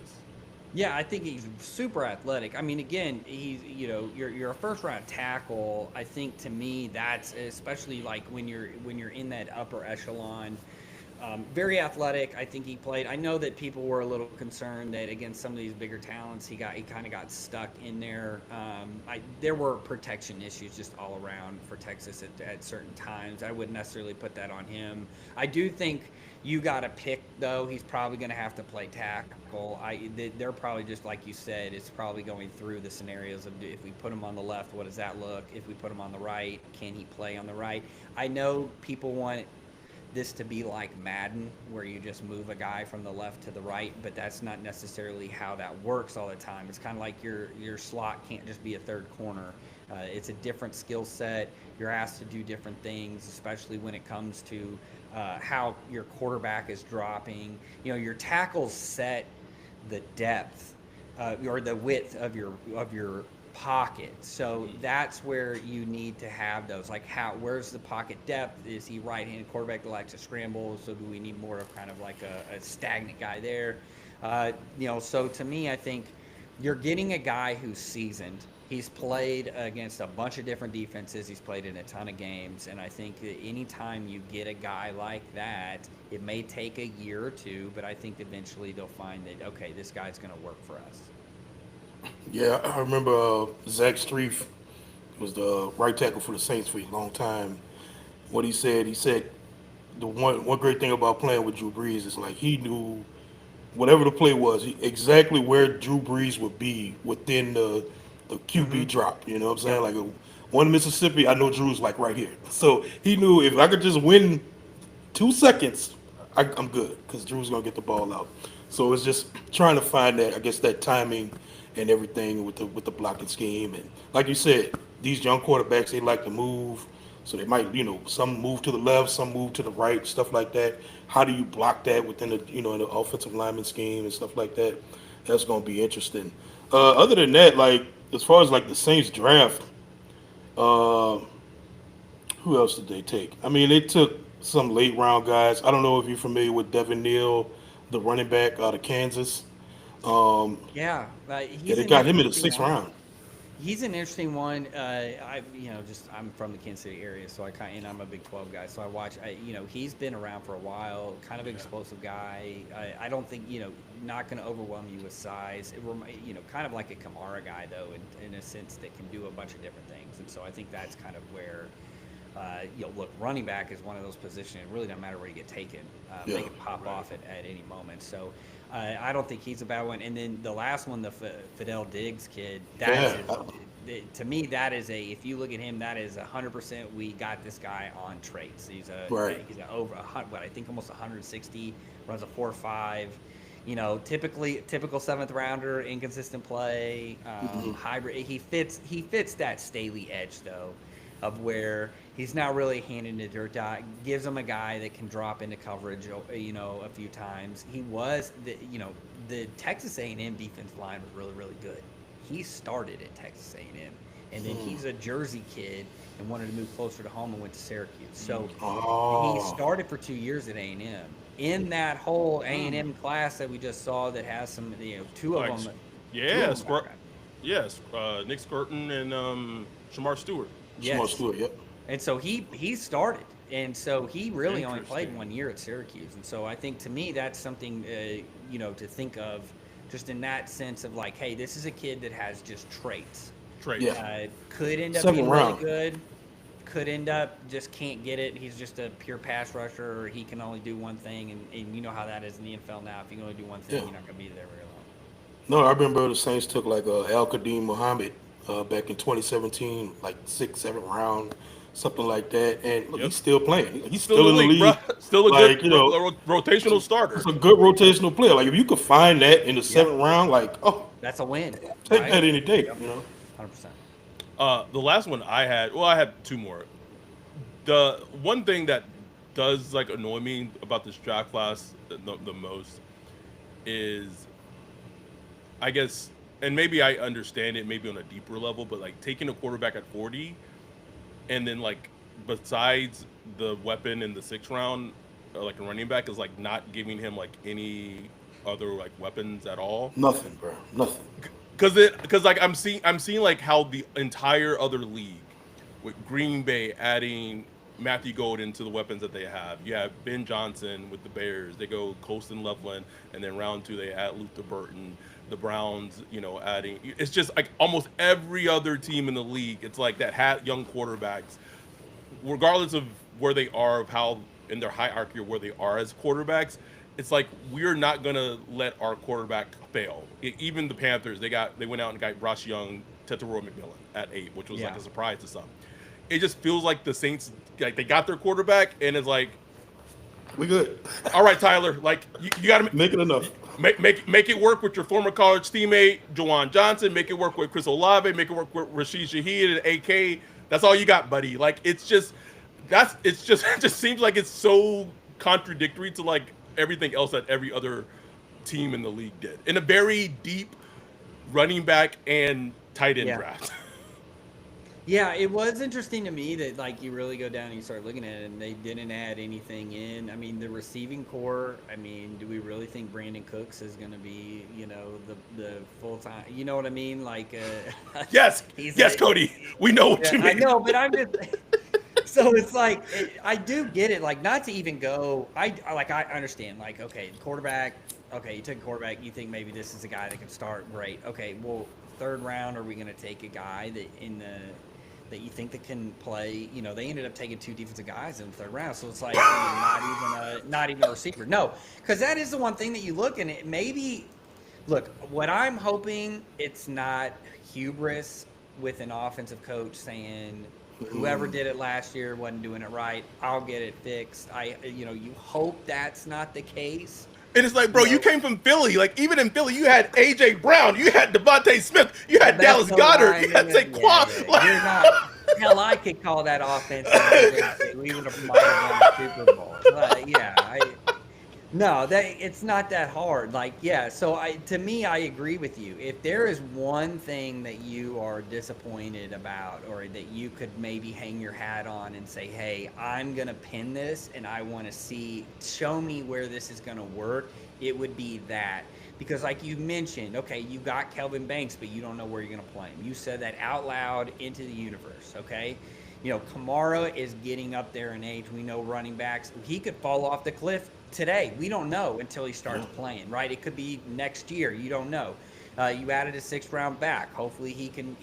Yeah, I think he's super athletic. I mean, again, he's you're a first round tackle. I think to me that's especially like when you're in that upper echelon. Very athletic. I think he played. I know that people were a little concerned that against some of these bigger talents, he kind of got stuck in there. There were protection issues just all around for Texas at certain times. I wouldn't necessarily put that on him. I do think you got to pick though. He's probably going to have to play tackle. They're probably just like you said. It's probably going through the scenarios of if we put him on the left, what does that look? If we put him on the right, can he play on the right? I know people want this to be like Madden, where you just move a guy from the left to the right, but that's not necessarily how that works all the time. It's kind of like your slot can't just be a third corner. It's a different skill set. You're asked to do different things, especially when it comes to how your quarterback is dropping. Your tackles set the depth or the width of your pocket. So that's where you need to have those. Like, where's the pocket depth? Is he right-handed quarterback that likes to scramble? So do we need more of kind of like a stagnant guy there? So to me, I think you're getting a guy who's seasoned. He's played against a bunch of different defenses. He's played in a ton of games. And I think that anytime you get a guy like that, it may take a year or two, but I think eventually they'll find that, okay, this guy's going to work for us. Yeah, I remember Zach Strief was the right tackle for the Saints for a long time. What he said the one great thing about playing with Drew Brees is like he knew whatever the play was, exactly where Drew Brees would be within the QB drop. You know what I'm saying? Like one Mississippi, I know Drew's like right here. So he knew if I could just win 2 seconds, I'm good because Drew's gonna get the ball out. So it's just trying to find that, I guess, that timing and everything with the blocking scheme. And like you said, these young quarterbacks, they like to move. So they might, some move to the left, some move to the right, stuff like that. How do you block that within the, in the offensive lineman scheme and stuff like that? That's going to be interesting. Other than that, like as far as like the Saints draft, uh, who else did they take? I mean, they took some late round guys. I don't know if you're familiar with Devin Neal, the running back out of Kansas. Um, Yeah, yeah, he's they an got him in the interesting sixth one. round. He's an interesting one. I'm from the Kansas City area, so and I'm a Big 12 guy, so I watch. He's been around for a while. Kind of an explosive guy. I don't think not going to overwhelm you with size. Kind of like a Kamara guy though, in a sense that can do a bunch of different things. And so I think that's kind of where. Look, running back is one of those positions. It really doesn't matter where you get taken. Yeah, They can pop off at any moment. So I don't think he's a bad one. And then the last one, the Fadil Diggs kid, to me, that is if you look at him, that is 100%. We got this guy on traits. He's Right. over I think almost 160, runs a 4.5. Typical seventh rounder, inconsistent play, hybrid. He fits that Staley edge though, of where he's not really handing the dirt dot, gives him a guy that can drop into coverage, a few times. He was the Texas A&M defensive line was really, really good. He started at Texas A&M, and then he's a Jersey kid and wanted to move closer to home and went to Syracuse. So he started for 2 years at A&M. In that whole A&M class that we just saw that has some, two of them. Yes, Nick Skirton and Shamar Stewart. Smart Stewart, yep. And so he started, and so he really only played 1 year at Syracuse. And so I think to me that's something to think of, just in that sense of like, hey, this is a kid that has just traits. Yeah. Could end up Second being round. really good. Could end up just can't get it. He's just a pure pass rusher, or he can only do one thing, and you know how that is in the NFL now. If you can only do one thing, you're not going to be there very long. No, I remember the Saints took like Al Qadim Muhammad back in 2017, like 6th, 7th round, something like that. And look, he's still playing. He's still in the league. Bro. Still a like, good rotational starter. It's a good rotational player. Like if you could find that in the 7th round, like that's a win. Take that any day. 100%. The last one I had two more. The one thing that does like annoy me about this draft class the most is, I guess, and maybe I understand it maybe on a deeper level, but like taking a quarterback at 40 and then like besides the weapon in the 6th round, like a running back, is like not giving him like any other like weapons at all. Nothing, bro. Nothing. Because like I'm seeing like how the entire other league with Green Bay adding Matthew Golden to the weapons that they have. You have Ben Johnson with the Bears. They go Colston Loveland, and then round 2 they add Luther Burton. The Browns, adding. It's just like almost every other team in the league. It's like that had young quarterbacks, regardless of where they are, of how in their hierarchy or where they are as quarterbacks. It's like we're not gonna let our quarterback fail. Even the Panthers, they went out and got Ross Young, Tetairoa McMillan at 8, which was like a surprise to some. It just feels like the Saints, like they got their quarterback, and it's like, we good. All right, Tyler, like you got to make it enough. Make it work with your former college teammate Juwan Johnson. Make it work with Chris Olave. Make it work with Rashid Shaheed and AK. That's all you got, buddy. Like it just seems like it's so contradictory to like everything else that every other team in the league did. In a very deep running back and tight end Yeah. draft. Yeah, it was interesting to me that like you really go down and you start looking at it, and they didn't add anything in. I mean, the receiving core. I mean, do we really think Brandon Cooks is going to be, the full time? You know what I mean? Like, Yes, he's yes, Cody. We know what yeah, you I mean. know, but I'm just. So it's like I do get it. Like, not to even go. I understand. Like, okay, quarterback. Okay, you took a quarterback. You think maybe this is a guy that can start. Great. Okay, well, third round, are we going to take a guy that you think that can play? They ended up taking two defensive guys in the third round, so it's like not even a receiver. No, because that is the one thing that you look and it maybe look. What I'm hoping it's not hubris with an offensive coach saying whoever did it last year wasn't doing it right. I'll get it fixed. You hope that's not the case. And it's like, bro, you came from Philly. Like, even in Philly, you had A.J. Brown, you had Devontae Smith, you had Dallas Goedert, you had Saquon. Yeah. You're not. Hell, I could call that offense. And we would have might have won the Super Bowl. No, it's not that hard. Like, yeah. So to me, I agree with you. If there is one thing that you are disappointed about, or that you could maybe hang your hat on and say, "Hey, I'm gonna pin this, and I want to show me where this is gonna work," it would be that. Because, like you mentioned, okay, you got Kelvin Banks, but you don't know where you're gonna play him. You said that out loud into the universe. Okay. Kamara is getting up there in age. We know running backs. He could fall off the cliff today. We don't know until he starts playing, right? It could be next year. You don't know. You added a 6th round back. Hopefully he can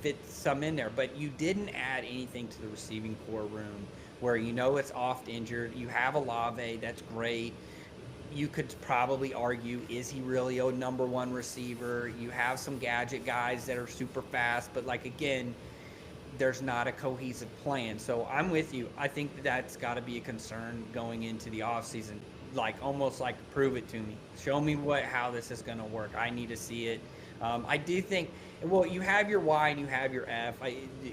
fit some in there. But you didn't add anything to the receiving core room where it's oft injured. You have Olave. That's great. You could probably argue, is he really a number one receiver? You have some gadget guys that are super fast, but like again, there's not a cohesive plan. So I'm with you. I think that's got to be a concern going into the offseason. Like, almost like, prove it to me. Show me how this is going to work. I need to see it. I do think, well, you have your Y and you have your F.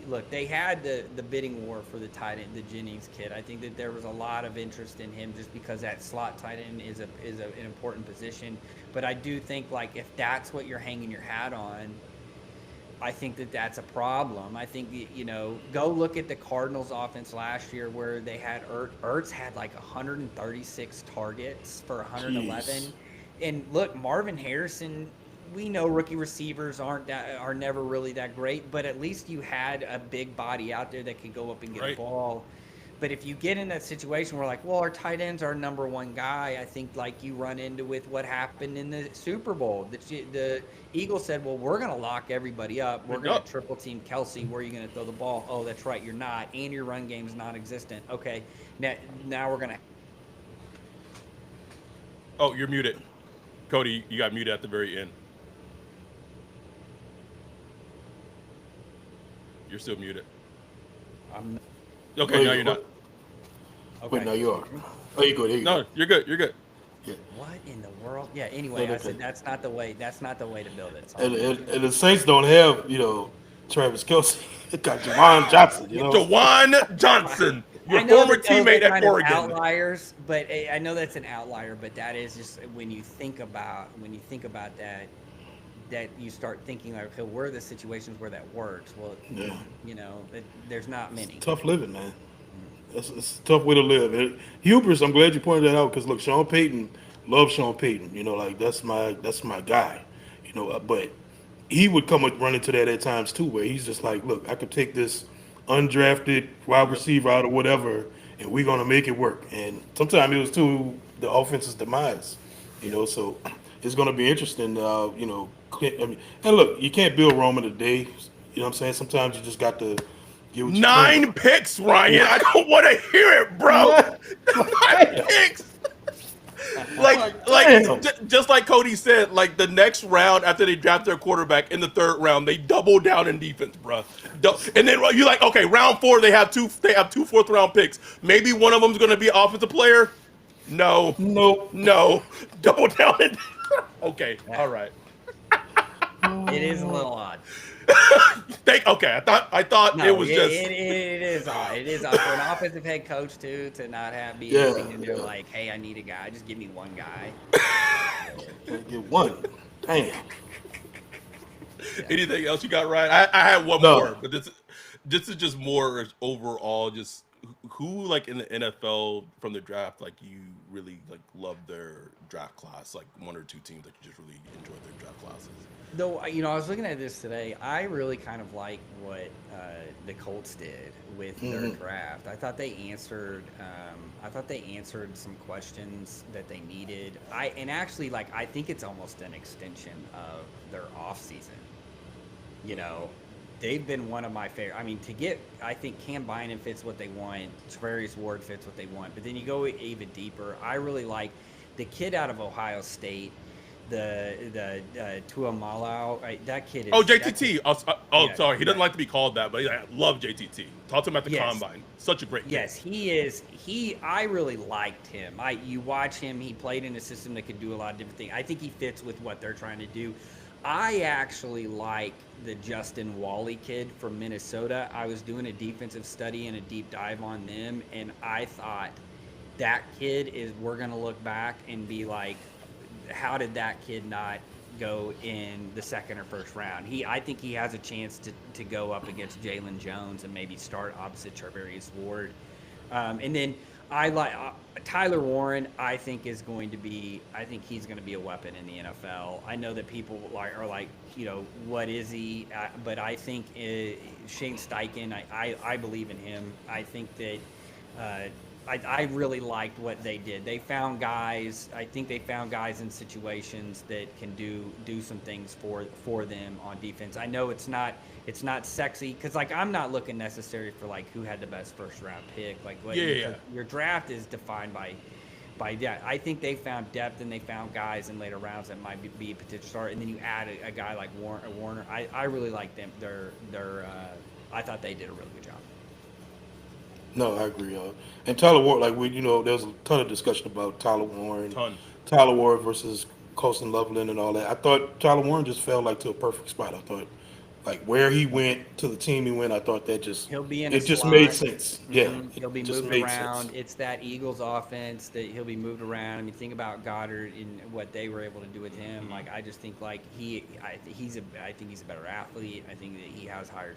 Look, they had the bidding war for the tight end, the Jennings kid. I think that there was a lot of interest in him just because that slot tight end is an important position. But I do think, like, if that's what you're hanging your hat on, I think that's a problem. I think, go look at the Cardinals offense last year where they had Ertz had like 136 targets for 111. Jeez. And look, Marvin Harrison, we know rookie receivers are never really that great, but at least you had a big body out there that could go up and get a ball. But if you get in that situation where, like, well, our tight end's our number one guy, I think, like, you run into with what happened in the Super Bowl. The Eagles said, well, we're going to lock everybody up. We're going to triple team Kelsey. Where are you going to throw the ball? Oh, that's right, you're not. And your run game's non-existent. Okay, now we're going to. Oh, you're muted. Cody, you got muted at the very end. You're still muted. Okay, now you're not. Okay. Wait, no, you are. Oh, you're good. No, you're good. You're good. Yeah. What in the world? Yeah. Anyway, I said that's not the way. That's not the way to build it. And the Saints don't have Travis Kelce. They got Jawan Johnson. Jawan Johnson, your former teammate at Oregon. Outliers, but I know that's an outlier. But that is just when you think about that. That you start thinking like, okay, where are the situations where that works? Well, there's not many. It's tough living, man. It's a tough way to live. Hubris, I'm glad you pointed that out because look, Sean Payton, love Sean Payton. Like that's my guy. But he would come up run into that at times too, where he's just like, look, I could take this undrafted wide receiver out or whatever, and we're gonna make it work. And sometimes it was to the offense's demise. So it's gonna be interesting. And look, you can't build Rome in a day. You know what I'm saying? Sometimes you just got to get what you 9 picks, Ryan. I don't want to hear it, bro. 9 picks. Just like Cody said, like the next round after they draft their quarterback in the 3rd round, they double down in defense, bro. And then you're like, okay, round 4 they have two 4th round picks. Maybe one of them's going to be an offensive player. No. Double down. Okay, all right. It is a little odd. Okay, I thought it was just. It is odd. It is odd for an offensive head coach to not be anything to do like, hey, I need a guy. Just give me one guy. Get one. Damn. Anything else you got, Ryan? I had one more, but this is just more overall. Just who like in the NFL from the draft, like you really like love their draft class, like one or two teams that you just really enjoy their draft classes. Though, I was looking at this today. I really kind of like what the Colts did with their draft. I thought they answered. I thought they answered some questions that they needed. I think it's almost an extension of their offseason. You know, they've been one of my favorite. I mean, I think Cam Bynum fits what they want. Travarius Ward fits what they want. But then you go even deeper. I really like the kid out of Ohio State. The Tuamalau, that kid is... Oh, JTT. Yeah, sorry. He doesn't like to be called that, but I love JTT. Talk to him at the Combine. Such a great kid. Yes, he is. I really liked him. You watch him, he played in a system that could do a lot of different things. I think he fits with what they're trying to do. I actually like the Justin Wally kid from Minnesota. I was doing a defensive study and a deep dive on them, and I thought that kid we're going to look back and be like, how did that kid not go in the second or first round? I think he has a chance to go up against Jalen Jones and maybe start opposite Charvarius Ward. And then I like Tyler Warren. I think he's going to be a weapon in the NFL. I know that people are like, what is he? But I think Shane Steichen. I believe in him. I think that. I really liked what they did. They found guys. I think they found guys in situations that can do some things for them on defense. I know it's not sexy because I'm not looking necessarily for who had the best first round pick. Your draft is defined by that. I think they found depth and they found guys in later rounds that might be a potential start. And then you add a guy like Warner. I really like them. I thought they did a really good job. No, I agree. And Tyler Ward, there was a ton of discussion about Tyler Warren, Tyler Ward versus Colston Loveland and all that. I thought Tyler Warren just fell to a perfect spot. I thought where he went to the team he went, I thought that he'll be in. It just made sense. Mm-hmm. Yeah, he'll be moved around. Sense. It's that Eagles offense that he'll be moved around. I mean, think about Goddard and what they were able to do with him. I just think I think he's a better athlete. I think that he has higher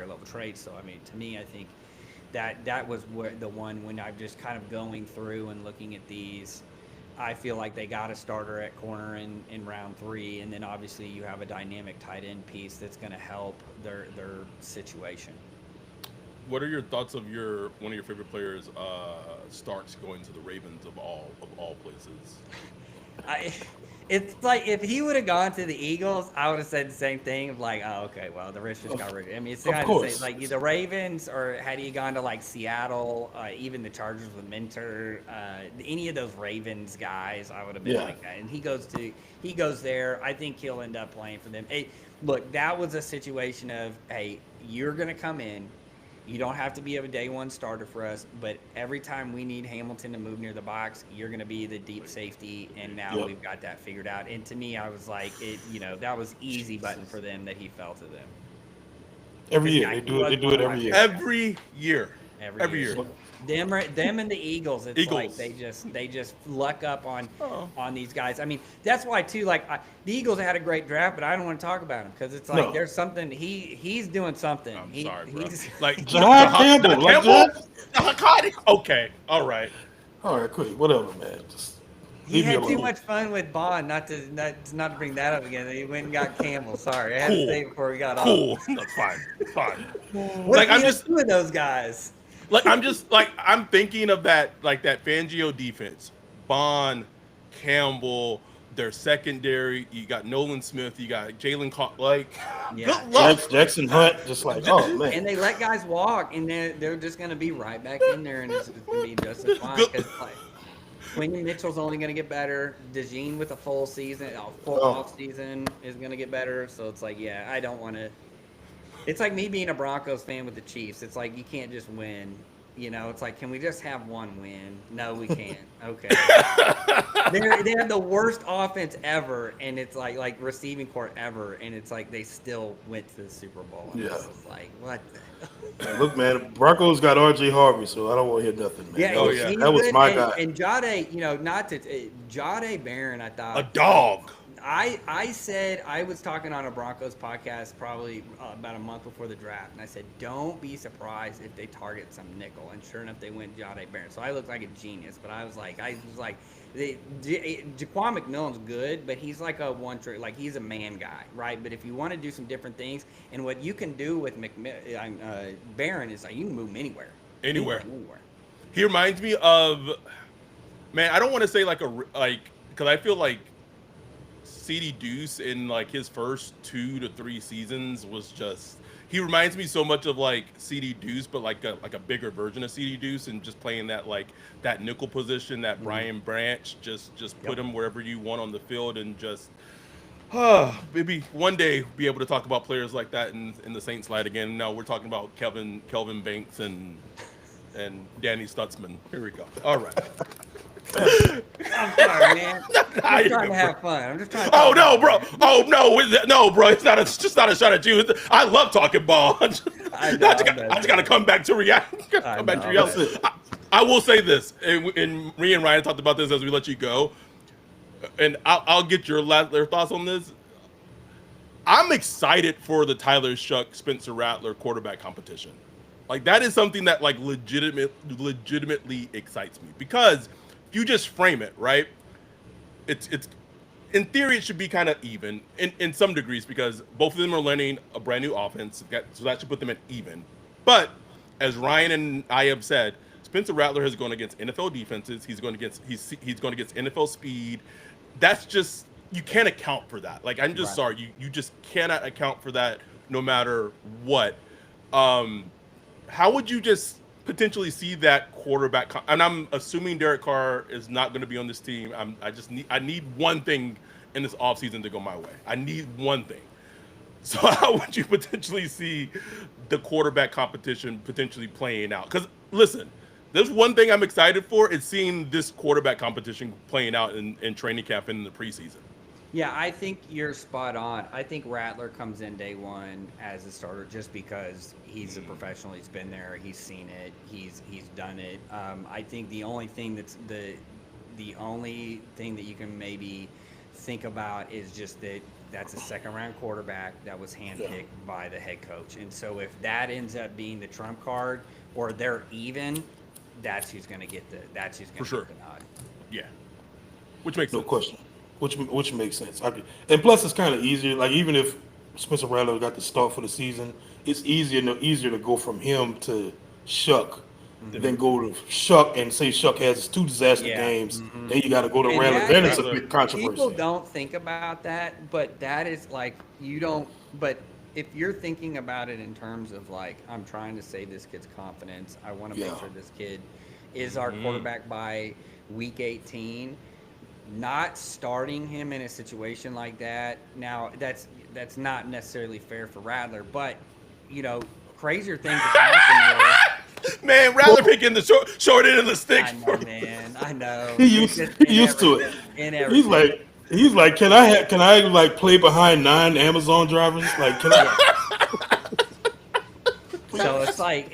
level traits. So I mean, to me, I think. That was the one when I'm just kind of going through and looking at these. I feel like they got a starter at corner in round 3, and then obviously you have a dynamic tight end piece that's going to help their situation. What are your thoughts of one of your favorite players, Starks, going to the Ravens of all places? It's like if he would have gone to the Eagles, I would have said the same thing. Oh, okay, well, the rich just got rid of him. I mean, it's kind of the same. The Ravens, or had he gone to Seattle, even the Chargers with Minter, any of those Ravens guys, I would have been like that. And he goes there. I think he'll end up playing for them. Hey, look, that was a situation of, hey, you're going to come in. You don't have to be a day one starter for us, but every time we need Hamilton to move near the box, you're going to be the deep safety, and now we've got that figured out. And to me, I was like, that was easy button for them that he fell to them. Every year. They do it every year. Every year. Every year. Them and the Eagles, like they just luck up on these guys. I mean, that's why too. The Eagles had a great draft, but I don't want to talk about him because it's there's something he's doing something. I'm sorry, bro. He's John Campbell. Okay, all right, quick, whatever, man. Just he had too much fun with Bond. Not to bring that up again. He went and got Campbell. Sorry, I had to say before we got off. Cool, that's fine. I'm just with those guys. I'm thinking of that Fangio defense. Bond, Campbell, their secondary. You got Nolan Smith. You got Jalen good luck. Jackson Hunt, just oh man. And they let guys walk, and they're just going to be right back in there, and it's going to be just as fine. Because Quentin Mitchell's only going to get better. DeJean with a full off season is going to get better. So it's I don't want to. It's like me being a Broncos fan with the Chiefs. It's like you can't just win. It's like, can we just have one win? No, we can't. Okay. They have the worst offense ever, and it's like receiving court ever, and it's like they still went to the Super Bowl. And it's like, what the Look, man, Broncos got R.J. Harvey, so I don't want to hear nothing, man. Yeah, that was my guy. And Jade, Jade Barron, I thought. A dog. I said, I was talking on a Broncos podcast probably about a month before the draft, and I said, don't be surprised if they target some nickel. And sure enough, they went Jahdae Barron. So I looked like a genius, but I was like, Jaquan McMillan's good, but he's like a one-trick, like he's a man guy, right? But if you want to do some different things, and what you can do with Barron is like you can move him anywhere. Anywhere. He reminds me of, man, I don't want to say because I feel like CD Deuce in like his first 2 to 3 seasons was just, he reminds me so much of like CD Deuce, but like a bigger version of CD Deuce, and just playing that like that nickel position, that Brian Branch, just put him wherever you want on the field, and just maybe one day be able to talk about players like that in the Saints light again. No, we're talking about Kelvin Banks and Danny Stutzman. Here we go. All right. I'm sorry, man. I'm trying to have fun. I'm just trying to. Oh no, bro! Oh no, bro! It's just not a shot at you. I love talking ball. I just got to come back to reality. I will say this, and me and Ryan talked about this as we let you go, and I'll get your thoughts on this. I'm excited for the Tyler Shough, Spencer Rattler quarterback competition. Like that is something that like legitimately excites me, because if you just frame it right, it's in theory it should be kind of even in some degrees, because both of them are learning a brand new offense, so that should put them at even. But as Ryan and I have said, Spencer Rattler has gone against NFL defenses. He's going against NFL speed. That's just, you can't account for that. Like I'm just sorry, you just cannot account for that no matter what. How would you just potentially see that quarterback? And I'm assuming Derek Carr is not going to be on this team. I need one thing in this offseason to go my way. I need one thing. So how would you potentially see the quarterback competition potentially playing out? Because listen, there's one thing I'm excited for, is seeing this quarterback competition playing out in training camp and in the preseason. Yeah, I think you're spot on. I think Rattler comes in day one as a starter just because he's a professional. He's been there. He's seen it. He's done it. I think the only thing the only thing that you can maybe think about is just that's a second-round quarterback that was handpicked by the head coach. And so if that ends up being the trump card, or they're even, that's who's going to get the nod. Yeah, which makes no sense. question. Which makes sense. And plus, it's kind of easier. Like even if Spencer Rattler got the start for the season, it's easier to go from him to Shough than go to Shough and say Shough has 2 disaster games. Then you got to go to Rattler. Then it's a big controversy. People don't think about that, but that is like you don't. But if you're thinking about it in terms of like, I'm trying to save this kid's confidence. I want to make sure this kid is our quarterback by week 18. Not starting him in a situation like that. Now that's not necessarily fair for Rattler, but crazier things have happened. Man, Rattler picking the short end of the stick. I know, man. I know. He used to it. He's like, can I like play behind 9 Amazon drivers? Like, can I? So it's like,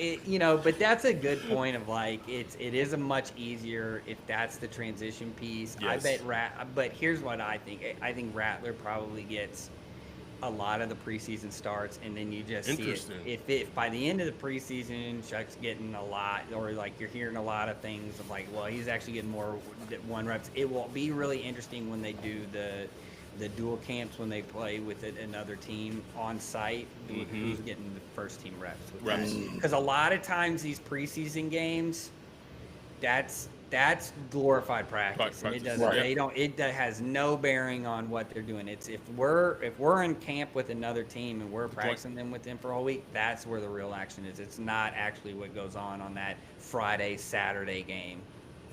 but that's a good point of like, it is a much easier if that's the transition piece. Yes. I bet but here's what I think. I think Rattler probably gets a lot of the preseason starts, and then you just see it. If by the end of the preseason, Shough's getting a lot, or like you're hearing a lot of things of like, well, he's actually getting more 1 reps. It will be really interesting when they do the dual camps, when they play with another team on site, who's getting the first team reps with that. Because a lot of times these preseason games, that's glorified practice. And it doesn't. It has no bearing on what they're doing. It's if we're in camp with another team and we're practicing them with them for a whole week, that's where the real action is. It's not actually what goes on that Friday, Saturday game.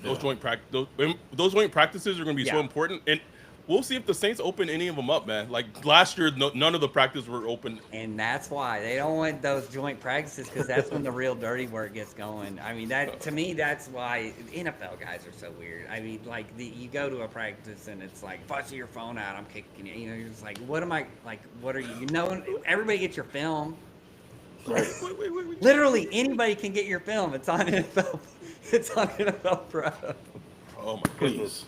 Those joint practices are going to be so important. And we'll see if the Saints open any of them up, man. Like last year, none of the practices were open. And that's why they don't want those joint practices, because that's when the real dirty work gets going. I mean, to me, that's why NFL guys are so weird. I mean, like you go to a practice and it's like, bust your phone out, I'm kicking you. You're just like, what am I, like, what are you? Everybody gets your film. Right. Literally anybody can get your film. It's on NFL. It's on NFL Pro. Oh my goodness.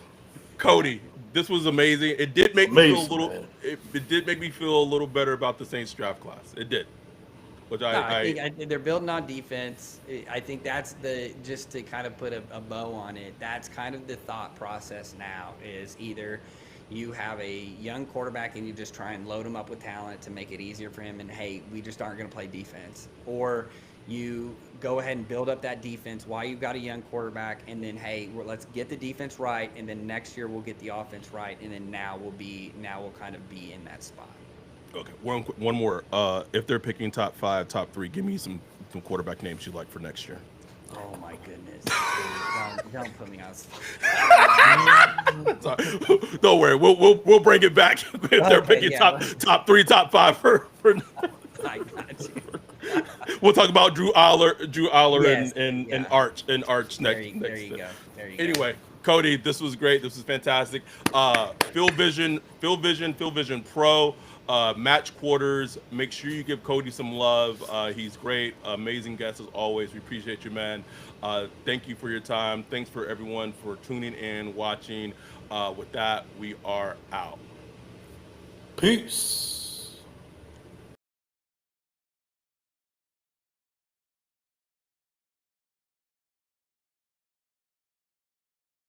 Cody, this was amazing. It did make me feel a Amazing, little. man. It did make me feel a little better about the Saints draft class. It did, which No, I think they're building on defense. I think that's just to kind of put a bow on it. That's kind of the thought process now is either you have a young quarterback and you just try and load him up with talent to make it easier for him and, hey, we just aren't going to play defense. Or you go ahead and build up that defense while you've got a young quarterback and then, hey, let's get the defense right and then next year we'll get the offense right and then now we'll kind of be in that spot. Okay, one more. If they're picking top 5, top 3, give me some quarterback names you like for next year. Oh my goodness! Don't put me on. Sorry. Don't worry, we'll bring it back if they're picking top 3, top 5 for. I got you. We'll talk about Drew Aller Yes, and Arch next. There you go. Anyway, Cody, this was great. This was fantastic. Phil Vision Pro. Match Quarters. Make sure you give Cody some love. He's great. Amazing guest as always. We appreciate you, man. Thank you for your time. Thanks for everyone for tuning in, watching. With that, we are out. Peace.